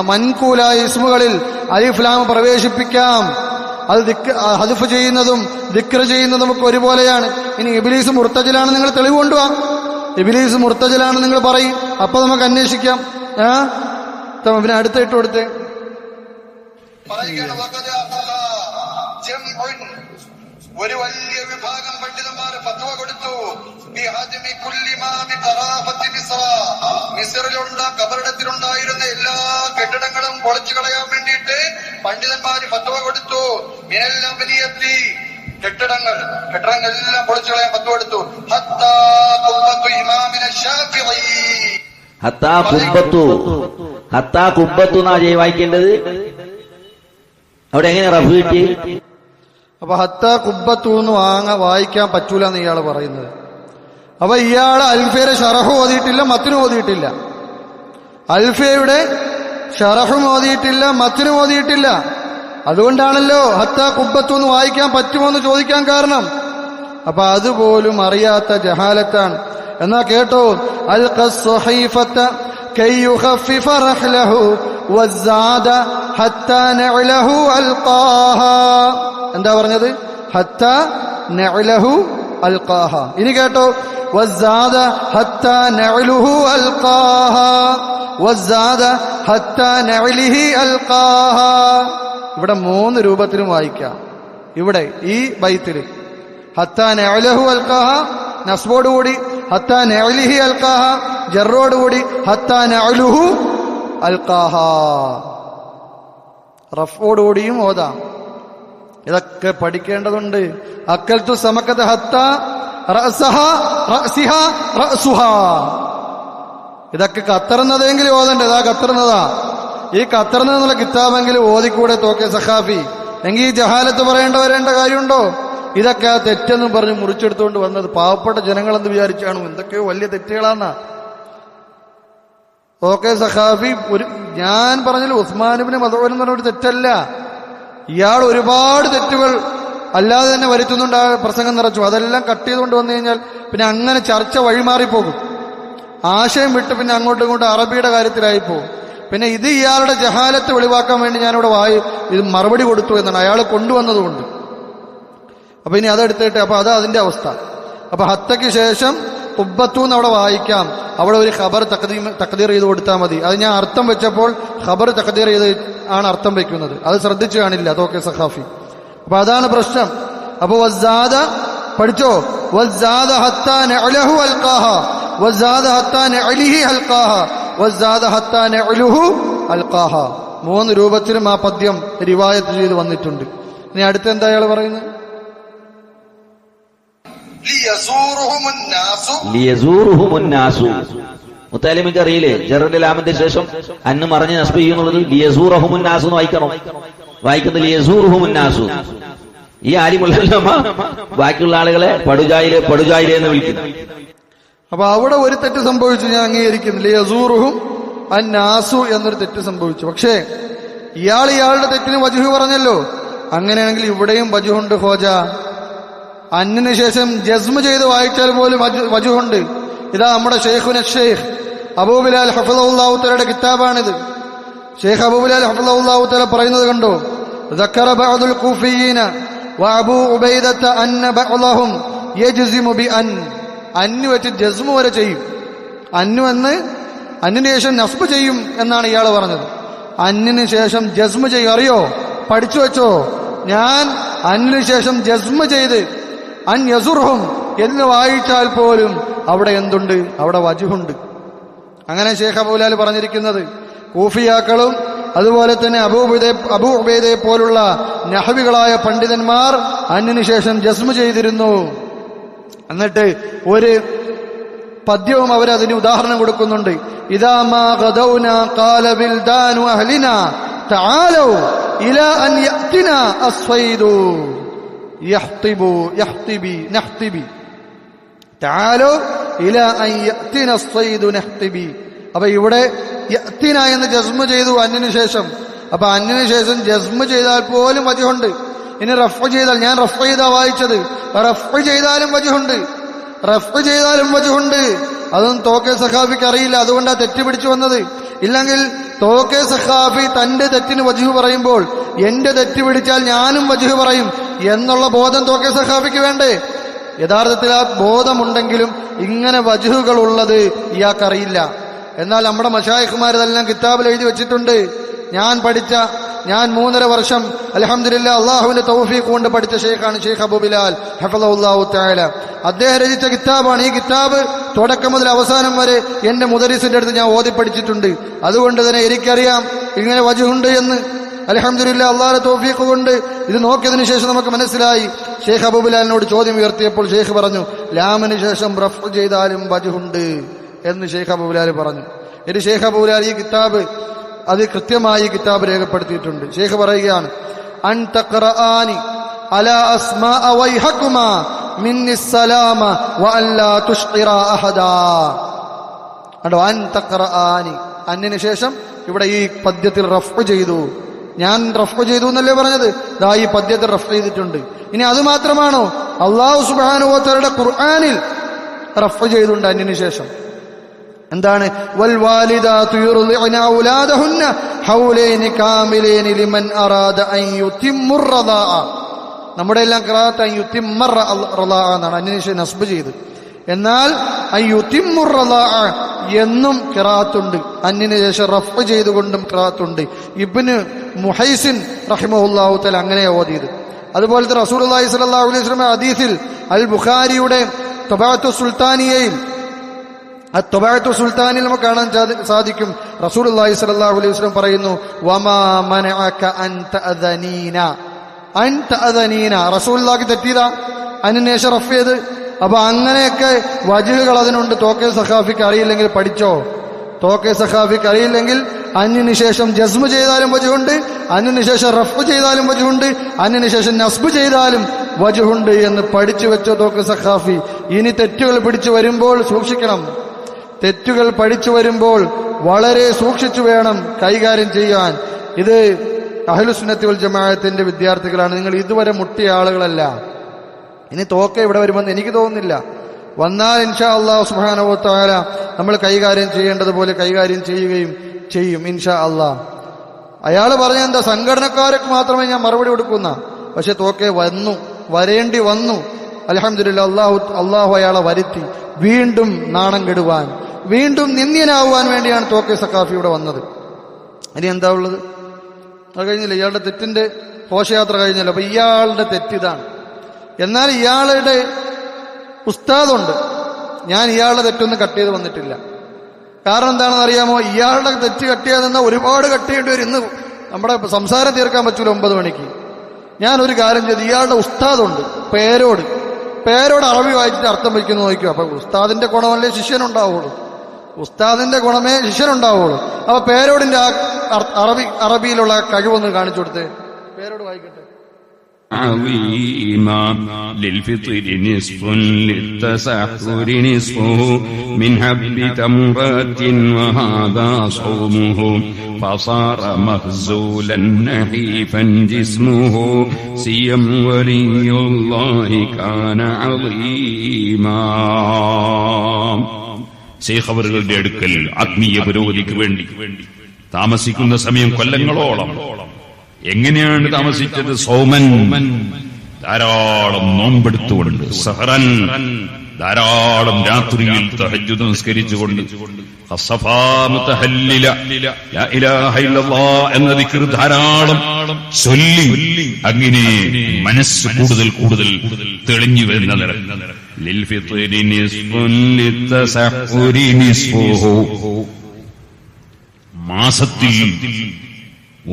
മൻകൂലായ ഇസ്മുകളിൽ അലിഫ്ലാം പ്രവേശിപ്പിക്കാം. അത് ഹദ്ഫ് ചെയ്യുന്നതും ദിക്ർ ചെയ്യുന്നതും ഒക്കെ ഒരുപോലെയാണ്. ഇനി ഇബ്ലീസ് മുർത്തജിലാണ് നിങ്ങൾ തെളിവ് കൊണ്ടുവാ. ഇബ്ലീസ് മുർത്തജിലാണ് നിങ്ങൾ പറയും. അപ്പൊ നമുക്ക് അന്വേഷിക്കാം. പിന്നെ അടുത്ത ഇട്ട് കൊടുത്തേ. ഒരു വലിയ വിഭാഗം പണ്ഡിതന്മാർ ഫത്വ കൊടുത്തു. മിസ്റിലുള്ള കബറിടത്തിലുണ്ടായിരുന്ന എല്ലാ കെട്ടിടങ്ങളും പൊളിച്ചു കളയാൻ വേണ്ടിയിട്ട് പണ്ഡിതന്മാർ ഫത്വ കൊടുത്തു. മിനെല്ലാം വലിയെത്തി കെട്ടിടങ്ങളെല്ലാം പൊളിച്ചു കളയാൻ ഫത്വ കൊടുത്തു. വായിക്കേണ്ടത് അവിടെ എങ്ങനെ റഫ് കിട്ടി? അപ്പൊ ഹത്താ കുബ്ബത്തൂന്ന് വായിക്കാൻ പറ്റൂല എന്ന് ഇയാള് പറയുന്നത്. അപ്പൊ ഇയാള് അൽഫിയയുടെ ഷറഹ് ഓതിയിട്ടില്ല, മത്തിനും ഓതിയിട്ടില്ല. അൽഫിയയുടെ ഷറഹും ഓതിയിട്ടില്ല, മത്തിനും ഓതിയിട്ടില്ല. അതുകൊണ്ടാണല്ലോ ഹത്താ കുബ്ബത്തൂന്ന് വായിക്കാൻ പറ്റുമോ എന്ന് ചോദിക്കാൻ കാരണം. അപ്പൊ അതുപോലും അറിയാത്ത ജഹാലത്താണ്. എന്നാ കേട്ടോ, അൽഖസ്സഹീഫത കൈ യുഖഫിഫ റഹ്ലഹു വസ്സാദ ഹത്താ നഅലഹു അൽഖാഹ. എന്താ പറഞ്ഞത്? ഹത്താ നഅലഹു അൽഖാഹ. ഇനി കേട്ടോ, വസ്സാദ ഹത്താ നഅലുഹു അൽഖാഹ വസ്സാദ ഹത്താ നഅലിഹി അൽഖാഹ. ഇവിടെ 3 രൂപത്തിലും വായിക്കാം. ഇവിടെ ഈ ബൈത്തില് ഹത്താ നഅലഹു അൽഖാഹ നസ്ബോടുകൂടി, ഹത്താ നഅലിഹി അൽഖാഹ ജറോടുകൂടി, ഹത്താ നഅലുഹു അൽഖാഹ റഫോടുകൂടിയും ഓതാം. ഇതൊക്കെ പഠിക്കേണ്ടതുണ്ട്. അക്കൽത്തു സമക്കത ഹത്താ റഅസഹ റഅസിഹ റഅസുഹ. ഇതൊക്കെ കത്തറുന്നതെങ്കിലും ഓതണ്ടേ? ഇതാ കത്തറുന്നതാ. ഈ കത്തറുന്നതെന്നുള്ള കിതാബെങ്കിലും ഓതിക്കൂടെ തോക്കെ സഖാഫി? എങ്കിൽ ഈ ജഹാലത്ത് വരേണ്ട കാര്യമുണ്ടോ? ഇതൊക്കെ ആ തെറ്റെന്നും പറഞ്ഞ് മുറിച്ചെടുത്തുകൊണ്ട് വന്നത് പാവപ്പെട്ട ജനങ്ങളെന്ന് വിചാരിച്ചാണ്. എന്തൊക്കെയോ വലിയ തെറ്റുകളാന്നാ. തോക്കെ സഖാഫി ഞാൻ പറഞ്ഞാൽ ഉസ്മാൻ ഇബ്നു മദ്ഊൻ എന്ന് പറഞ്ഞ ഒരു തെറ്റല്ല. ഇയാൾ ഒരുപാട് തെറ്റുകൾ അല്ലാതെ തന്നെ വരുത്തുന്നുണ്ട്. ആ പ്രസംഗം നിറച്ചു. അതെല്ലാം കട്ട് ചെയ്തുകൊണ്ട് വന്നു കഴിഞ്ഞാൽ പിന്നെ അങ്ങനെ ചർച്ച വഴിമാറിപ്പോകും. ആശയം വിട്ട് പിന്നെ അങ്ങോട്ടും ഇങ്ങോട്ടും അറബിയുടെ കാര്യത്തിലായി പോകും. പിന്നെ ഇത് ഇയാളുടെ ജഹാലത്ത് വെളിവാക്കാൻ വേണ്ടി ഞാനിവിടെ ഇത് മറുപടി കൊടുത്തു എന്നാണ് അയാൾ കൊണ്ടുവന്നതുകൊണ്ട്. അപ്പൊ ഇനി അതെടുത്തിട്ട് അപ്പൊ അതിന്റെ അവസ്ഥ. അപ്പൊ ഹത്തയ്ക്ക് ശേഷം ഉബ്ബത്തു എന്ന് അവിടെ വായിക്കാം. അവിടെ ഒരു ഖബർ തഖ്ദീർ ചെയ്ത് കൊടുത്താൽ മതി. അത് ഞാൻ അർത്ഥം വെച്ചപ്പോൾ ഖബർ തഖ്ദീർ ചെയ്ത് ആണ് അർത്ഥം വെക്കുന്നത്. അത് ശ്രദ്ധിച്ചു കാണില്ല തോക്കെ സഖാഫി. അപ്പൊ അതാണ് പ്രശ്നം. അപ്പൊ വസ്സാദ പഠിച്ചോ, വസ്സാദ ഹത്താ നഅലഹു അൽഖാഹ വസ്സാദ ഹത്താ നഅലിഹി അൽഖാഹ വസ്സാദ ഹത്താ നഅലുഹു അൽഖാഹ. 3 രൂപത്തിലും ആ പദ്യം റിവായത്ത് ചെയ്ത് വന്നിട്ടുണ്ട്. ഇനി അടുത്ത് എന്താ അയാൾ പറയുന്നത്? മുത്താലിമിക്ക് അറിയില്ലേ? ജറന്റെ ലാമിന്റെ ശേഷം അന്ന് മറിഞ്ഞ് നസ്ബ് ചെയ്യുന്നുള്ളത് ലിയസൂറഹുമുന്നാസു എന്ന് വായിക്കണം. വായിക്കുന്നത് ലിയസൂറുഹുമുന്നാസു. ഈ ആലിമുല്ലമ ബാക്കിയുള്ള ആളുകളെ പടുജായിലെ എന്ന് വിളിക്കുന്നു. അപ്പൊ അവിടെ ഒരു തെറ്റ് സംഭവിച്ചു, ഞാൻ അംഗീകരിക്കുന്നു. ലിയസൂറുഹും അന്നാസു എന്നൊരു തെറ്റ് സംഭവിച്ചു. പക്ഷേ ഇയാളുടെ തെറ്റിന് വജുഹ് പറഞ്ഞല്ലോ. അങ്ങനെയാണെങ്കിൽ ഇവിടെയും വജുഹുണ്ട് ഹോജ. അന്നിന് ശേഷം ജസ്മ് ചെയ്ത് വായിച്ചാൽ പോലും വജുഹുണ്ട്. ഇതാ നമ്മുടെ ഷെയ്ഖുന ഷെയ്ഖ് അബൂ ബിലാൽ ഹഫ്ളഹുല്ലാഹു തആലയുടെ കിതാബാണിത്. ഷെയ്ഖ് അബൂ ബിലാൽ ഹഫ്ളഹുല്ലാഹു തആല പറയുന്നത് കണ്ടോ, ذكر بعض الكوفيين وابو عبيدة ان بعضهم يجزم بان അന്നു വെച്ച് ജസ്മു വരെ ചെയ്യും. അന്നിന് ശേഷം നസ്ബ് ചെയ്യും എന്നാണ് ഇയാൾ പറഞ്ഞത്. അന്നിന് ശേഷം ജസ്മ് ചെയ്യും. അറിയോ? പഠിച്ചു വെച്ചോ. ഞാൻ അന്നിന് ശേഷം ജസ്മ് ചെയ്ത് അൻ യസുർഹും എന്ന് വായിച്ചാൽ പോലും അവിടെ എന്തുണ്ട്? അവിടെ വജുഹുണ്ട്. അങ്ങനെ ഷെയ്ഖ് അബൂ ബിലാൽ പറഞ്ഞിരിക്കുന്നത്. കൂഫിയാക്കളും അതുപോലെ തന്നെ അബൂ ഉബൈദയെ പോലുള്ള നഹ്വികളായ പണ്ഡിതന്മാർ അന്നിന് ശേഷം ജസ്മ് ചെയ്തിരുന്നു. എന്നിട്ട് ഒരു പദ്യവും അവരതിന് ഉദാഹരണം കൊടുക്കുന്നുണ്ട്. ഇദാ മാ ഗദൗനാ ഖാല ബിൽദാനു അഹ്ലിനാ തആലൂ ഇലാ അൻ യഅതിനാ അസ്വൈദു നഹ്തിബി തആലൂ ഇലാ അൻ യഅതിനാ അസ്വൈദു നഹ്തിബി. അപ്പൊ ഇവിടെ യഅതിന എന്ന് ജസ്മ് ചെയ്തു അന്നിന് ശേഷം. അപ്പൊ അന്നിന് ശേഷം ജസ്മ് ചെയ്താൽ പോലും വജുഹുണ്ട്. ഇനി റഫ് ചെയ്താൽ, ഞാൻ റഫ് ചെയ്താ വായിച്ചത്, റഫ് ചെയ്താലും വജുഹുണ്ട്. അതൊന്നും തോക്കെ സഖാഫിക്ക് അറിയില്ല. അതുകൊണ്ടാ തെറ്റ് പിടിച്ചു വന്നത്. ഇല്ലെങ്കിൽ തോക്കെ സഖാഫി തന്റെ തെറ്റിന് വജുഹ് പറയുമ്പോൾ എന്റെ തെറ്റ് പിടിച്ചാൽ ഞാനും വജുഹ് പറയും എന്നുള്ള ബോധം തോക്കെ സഖാഫിക്ക് വേണ്ടേ? യഥാർത്ഥത്തിൽ ആ ബോധമുണ്ടെങ്കിലും ഇങ്ങനെ വജുഹുകൾ ഉള്ളത് ഇയാൾക്കറിയില്ല. എന്നാൽ നമ്മുടെ മശായിഖ്മാർ ഇതെല്ലാം കിതാബിൽ എഴുതി വെച്ചിട്ടുണ്ട്. ഞാൻ 3.5 വർഷം അൽഹംദുലില്ലാ അള്ളാഹുവിന്റെ തൗഫീഖ് കൊണ്ട് പഠിച്ച ഷെയ്ഖാണ് ഷെയ്ഖ് അബൂ ബിലാൽ ഹഫളഹുല്ലാഹു തആല. അദ്ദേഹം രചിച്ച കിതാബാണ് ഈ കിതാബ്. തുടക്കം മുതൽ അവസാനം വരെ എന്റെ മുദരിസിന്റെ അടുത്ത് ഞാൻ ഓതി പഠിച്ചിട്ടുണ്ട്. അതുകൊണ്ട് തന്നെ എനിക്കറിയാം ഇങ്ങനെ വജുഹുണ്ട് എന്ന്. അൽഹംദുലില്ലാ അള്ളാഹുവിന്റെ തൗഫീഖ് കൊണ്ട് ഇത് നോക്കിയതിനു ശേഷം നമുക്ക് മനസ്സിലായി. ഷെയ്ഖ് അബൂ ബിലാലിനോട് ചോദ്യം ഉയർത്തിയപ്പോൾ ഷെയ്ഖ് പറഞ്ഞു, ലാമിന് ശേഷം റഫ് ചെയ്താലും വജുഹുണ്ട് എന്ന് ഷെയ്ഖ് അബൂ ബിലാൽ പറഞ്ഞു. ഇനി ഷെയ്ഖ് അബൂ ബിലാൽ ഈ കിതാബ് അത് കൃത്യമായി കിതാബ് രേഖപ്പെടുത്തിയിട്ടുണ്ട്. ഷെയ്ഖ് പറയുകയാണ്, അൻ തഖ്റആനി അലാ അസ്മാഅ വൈഹകുമാ മിന്നി സലാമ വഅല്ലാ തുഷ്ഇറ അഹദാ. അണ്ടോ, അൻ തഖ്റആനി, അന്നിന് ശേഷം ഇവിടെ ഈ പദ്യത്തിൽ റഫ് ചെയ്തു. ഞാൻ റഫ് ചെയ്തു എന്നല്ലേ പറഞ്ഞത്? ദാ ഈ പദ്യത്തിൽ റഫ് ചെയ്തിട്ടുണ്ട്. ഇനി അത് മാത്രമാണോ? അല്ലാഹു സുബ്ഹാനഹു വ തആലയുടെ ഖുർആനിൽ റഫ് ചെയ്തുണ്ട് അന്യന് ശേഷം. എന്താണ്? വൽ വാലിദാതു യുർദിഉന ഔലാദഹുന്ന ഹൗലൈനി കാമിലൈനി ലിമൻ അറാദ അൻ യുതിമ്മുർ റദാഅ. നമ്മുടെ എല്ലാം ഖിറാഅത്ത് അൻ യുതിമ്മർ റദാഅ എന്നാണ് അന്യന് ശേഷം നസ്ബ് ചെയ്ത്. എന്നാൽ അൻ യുതിമ്മുർ റദാഅ എന്നും ഖിറാഅത്തുണ്ട്, അന്യന് ശേഷം റഫ് ചെയ്തുകൊണ്ടും ഖിറാഅത്തുണ്ട്. ഇബ്നു മുഹൈസിൻ റഹിമഹുല്ലാഹു തആല അങ്ങനെ ഓതിയത്. അതുപോലത്തെ റസൂലുള്ളാഹി സ്വല്ലല്ലാഹു അലൈഹി വസല്ലം ഹദീസിൽ അൽ ബുഖാരിയുടെ തബഅത്തു സുൽത്താനിയയിൽ സുൽത്താനിൽ നമുക്ക് കാണാൻ സാധിക്കും, റസൂലുള്ളാഹി സ്വല്ലല്ലാഹു അലൈഹി വസല്ലം പറയുന്നു, വമാ മനഅക അൻ തഅദനീന. റസൂലുള്ളാഹിക്ക് തെറ്റിയതാ അന്യനേശം റഫ് ചെയ്ത്. അപ്പൊ അങ്ങനെയൊക്കെ വജ്ഹുകൾ അതിനുണ്ട്. തോക്കെ സഖാഫിക്ക് അറിയില്ലെങ്കിൽ പഠിച്ചോ. തോക്കെ സഖാഫിക്ക് അറിയില്ലെങ്കിൽ അന്യന് ശേഷം ജസ്മ് ചെയ്താലും വജ്ഹുണ്ട്, അന്യന് ശേഷം റഫ് ചെയ്താലും വജ്ഹുണ്ട്, അന്യന് ശേഷം നസ്ബ് ചെയ്താലും വജ്ഹുണ്ട് എന്ന് പഠിച്ചു വെച്ചോ തോക്കെ സഖാഫി. ഇനി തെറ്റുകൾ പിടിച്ചു വരുമ്പോൾ സൂക്ഷിക്കണം. തെറ്റുകൾ പഠിച്ചു വരുമ്പോൾ വളരെ സൂക്ഷിച്ചു വേണം കൈകാര്യം ചെയ്യാൻ. ഇത് അഹ്ലുസുന്നത്തി വൽ ജമാഅത്തിന്റെ വിദ്യാർത്ഥികളാണ്. നിങ്ങൾ ഇതുവരെ മുട്ടിയ ആളുകളല്ല. ഇനി തോക്ക ഇവിടെ വരുമെന്ന് എനിക്ക് തോന്നുന്നില്ല. വന്നാൽ ഇൻഷാ അല്ലാഹു സുബ്ഹാനഹു വ തആല നമ്മൾ കൈകാര്യം ചെയ്യേണ്ടതുപോലെ കൈകാര്യം ചെയ്യുകയും ചെയ്യും ഇൻഷാ അല്ലാഹ്. അയാൾ പറഞ്ഞ എന്താ, സംഘടനക്കാർക്ക് മാത്രമേ ഞാൻ മറുപടി കൊടുക്കുന്ന. പക്ഷെ തോക്കെ വരേണ്ടി വന്നു. അൽഹംദുലില്ലാഹ് അല്ലാഹു അയാളെ വരുത്തി. വീണ്ടും നാണം കെടുവാൻ, വീണ്ടും നിന്ദ്യനാവുവാൻ വേണ്ടിയാണ് തോക്കെ സഖാഫി ഇവിടെ വന്നത്. ഇനി എന്താ ഉള്ളത്? അത് കഴിഞ്ഞില്ല, ഇയാളുടെ തെറ്റിന്റെ ഘോഷയാത്ര കഴിഞ്ഞല്ലോ. അപ്പൊ ഇയാളുടെ തെറ്റിതാണ്. എന്നാൽ ഇയാളുടെ ഉസ്താദുണ്ട്. ഞാൻ ഇയാളുടെ തെറ്റൊന്നും കട്ട് ചെയ്ത് വന്നിട്ടില്ല. കാരണം എന്താണെന്ന് അറിയാമോ? ഇയാളുടെ തെറ്റ് കട്ട് ചെയ്യാതെന്നാൽ ഒരുപാട് കട്ട് ചെയ്യേണ്ടി വരും. ഇന്ന് നമ്മുടെ സംസാരം തീർക്കാൻ പറ്റൂല 9 മണിക്ക്. ഞാനൊരു കാര്യം ചെയ്ത്, ഇയാളുടെ ഉസ്താദുണ്ട്, പേരോട് അറബി വായിച്ചിട്ട് അർത്ഥം വയ്ക്കുന്നു നോക്കിയോ. അപ്പൊ ഉസ്താദിന്റെ ഗുണമല്ലേ ശിഷ്യനുണ്ടാവുള്ളൂ, ഉസ്താദിന്റെ ഗുണമേ ശിഷ്യനുണ്ടാവുള്ളൂ. അപ്പൊ പേരോടിന്റെ ആ അറബിയിലുള്ള കഴിവൊന്ന് കാണിച്ചു കൊടുത്ത് പേരോട് വായിക്കട്ടെ. عظيما للفطر نصف للتسحر نصفه من حب تمرة وهذا صومه فصار مخزولا نحيفا جسمه سيم ولي الله كان عظيما. ശൈഖ് അവറുകളുടെ അടുക്കൽ ആത്മീയ പുരോഗതിക്ക് വേണ്ടി താമസിക്കുന്ന സമയം കൊല്ലങ്ങളോളം എങ്ങനെയാണ് താമസിച്ചത്? സൗമൻ, ധാരാളം നോമ്പെടുത്തുകൊണ്ട്, സഹറൻ, ധാരാളം രാത്രിയിൽ തഹജ്ജുദ് നിസ്കരിച്ചുകൊണ്ട്, ഖസ്സഫാ മുതഹല്ലില, ലാ ഇലാഹ ഇല്ലല്ലാഹ് എന്ന ദിക്ർ ധാരാളം ചൊല്ലി അങ്ങനെ മനസ്സ് കൂടുതൽ തെളിഞ്ഞു വരുന്ന നിലയിൽ ലിൽ ഫിത്രി നിസ്ഫുൻ ലിത്തസഹുരി നിസ്ഫുഹു, മാസത്തിൽ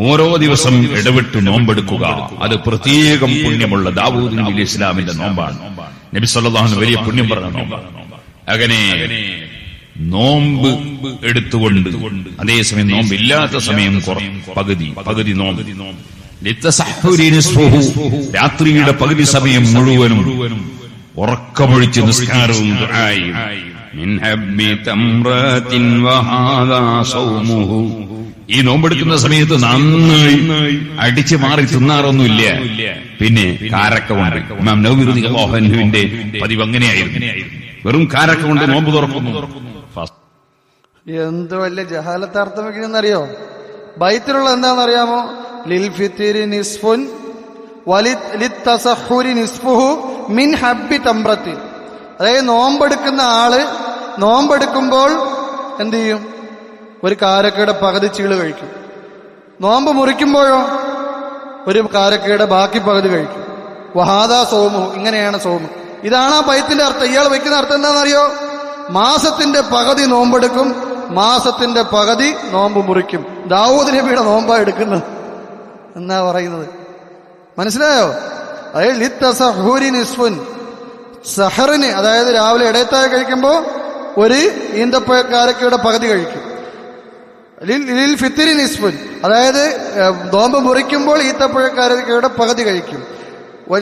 ഓരോ ദിവസം ഇടവിട്ട് നോമ്പെടുക്കുക. അത് പ്രത്യേകം പുണ്യമുള്ള ദാവൂദ് നബി ഇസ്ലാമിന്റെ നോമ്പാണ്. നബി സല്ലല്ലാഹു അലൈഹി വലിയ പുണ്യം പറഞ്ഞ നോമ്പാണ്. അങ്ങനെ നോമ്പ് എടുത്തുകൊണ്ട് അതേസമയം നോമ്പില്ലാത്ത സമയം പകുതി നോമ്പ്. ലിത്തസഹുരി നിസ്ഫുഹു, രാത്രിയുടെ പകുതി സമയം മുഴുവനും ഉറക്കമൊഴിച്ച് നിസ്കാരവും ദുആയും. മിൻ ഹബ്ബി തംറത്തിൻ വഹാദാ സൗമുഹു, ഈ നോമ്പെടുക്കുന്ന സമയത്ത് നന്നായി അടിച്ചു മാറി തിന്നാറൊന്നുമില്ല. പിന്നെ കാരക്ക കൊണ്ട്, ഇമാം നവവി റളിയല്ലാഹു അൻഹുവിന്റെ പതിവ് അങ്ങനെയായിരുന്നു. വെറും കാരക്ക കൊണ്ട് നോമ്പ് തുറക്കുന്നു. എന്ത് വലിയ ജഹാലത്താർത്ഥം വെക്കണമെന്നറിയോ? ബൈത്തിലുള്ള എന്താണെന്നറിയാമോ? ലിൽ ഫിത്രി നിസ്ഫുൻ വലിത്തസഹുരി നിസ്ഫുഹു മിൻ ഹബ്ബി തംറത്തി. അതായത് നോമ്പെടുക്കുന്ന ആള് നോമ്പെടുക്കുമ്പോൾ എന്ത് ചെയ്യും? ഒരു കാരക്കയുടെ പകുതി ചീള് കഴിക്കും. നോമ്പ് മുറിക്കുമ്പോഴോ ഒരു കാരക്കയുടെ ബാക്കി പകുതി കഴിക്കും. വഹാദാ സോമു, ഇങ്ങനെയാണ് സോമു. ഇതാണ് ആ ബൈത്തിന്റെ അർത്ഥം. ഇയാൾ വയ്ക്കുന്ന അർത്ഥം എന്താണെന്നറിയോ? മാസത്തിന്റെ പകുതി നോമ്പെടുക്കും, മാസത്തിന്റെ പകുതി നോമ്പ് മുറിക്കും. ദാവൂദ് നബിയുടെ നോമ്പാ എടുക്കുന്നത് എന്നാ പറയുന്നത്. മനസ്സിലായോ? അതായത് ലിത്തസഹുരി നിസ്ഫുൻ, സഹറിന്, അതായത് രാവിലെ ഇടയത്തായ കഴിക്കുമ്പോ ഒരു ഈന്തപ്പഴക്കാരക്കയുടെ പകുതി കഴിക്കും. ലിൽ ഫിത്രി നിസ്ഫുൻ, അതായത് നോമ്പ് മുറിക്കുമ്പോൾ ഈന്തപ്പഴക്കാരക്കയുടെ പകുതി കഴിക്കും.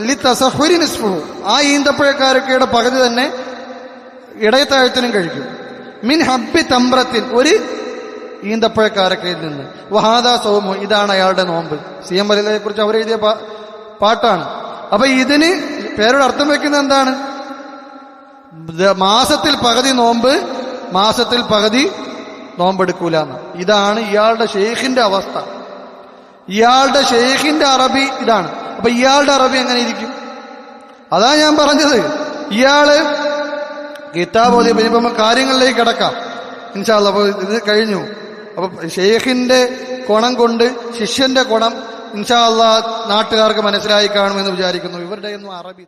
ലിത്തസഹുരി നിസ്ഫു, ആ ഈന്തപ്പഴക്കാരക്കയുടെ പകുതി തന്നെ ഇടയത്താഴത്തിനും കഴിക്കും. മിൻ ഹബ്ബി തംറത്തിൻ, ഒരു ഈന്തപ്പഴക്കാരക്കയിൽ നിന്ന്. വഹാദാ സൗമു, ഇതാണ് അയാളുടെ നോമ്പ്. സിഎം വലിയെ കുറിച്ച് അവരെഴുതിയ പാട്ടാണ്. അപ്പൊ ഇതിന് പേരോട് അർത്ഥം വെക്കുന്നത് എന്താണ്? മാസത്തിൽ പകുതി നോമ്പ്, മാസത്തിൽ പകുതി നോമ്പെടുക്കൂല. ഇതാണ് ഇയാളുടെ ഷെയ്ഖിന്റെ അവസ്ഥ. ഇയാളുടെ ഷെയ്ഖിന്റെ അറബി ഇതാണ്. അപ്പൊ ഇയാളുടെ അറബി എങ്ങനെ ഇരിക്കും? അതാ ഞാൻ പറഞ്ഞത്. ഇയാള് കിതാബ് ഓതി. ഇനിയിപ്പോ കാര്യങ്ങളിലേക്ക് കിടക്കാം ഇൻഷാ അല്ലാഹ്. അപ്പൊ ഇത് കഴിഞ്ഞു. അപ്പൊ ഷെയ്ഖിന്റെ ഗുണം കൊണ്ട് ശിഷ്യന്റെ ഗുണം ഇൻഷാ അല്ലാഹ് നാട്ടുകാർക്ക് മനസ്സിലായി കാണുമെന്ന് വിചാരിക്കുന്നു. ഇവരുടെ ഒന്നും അറബി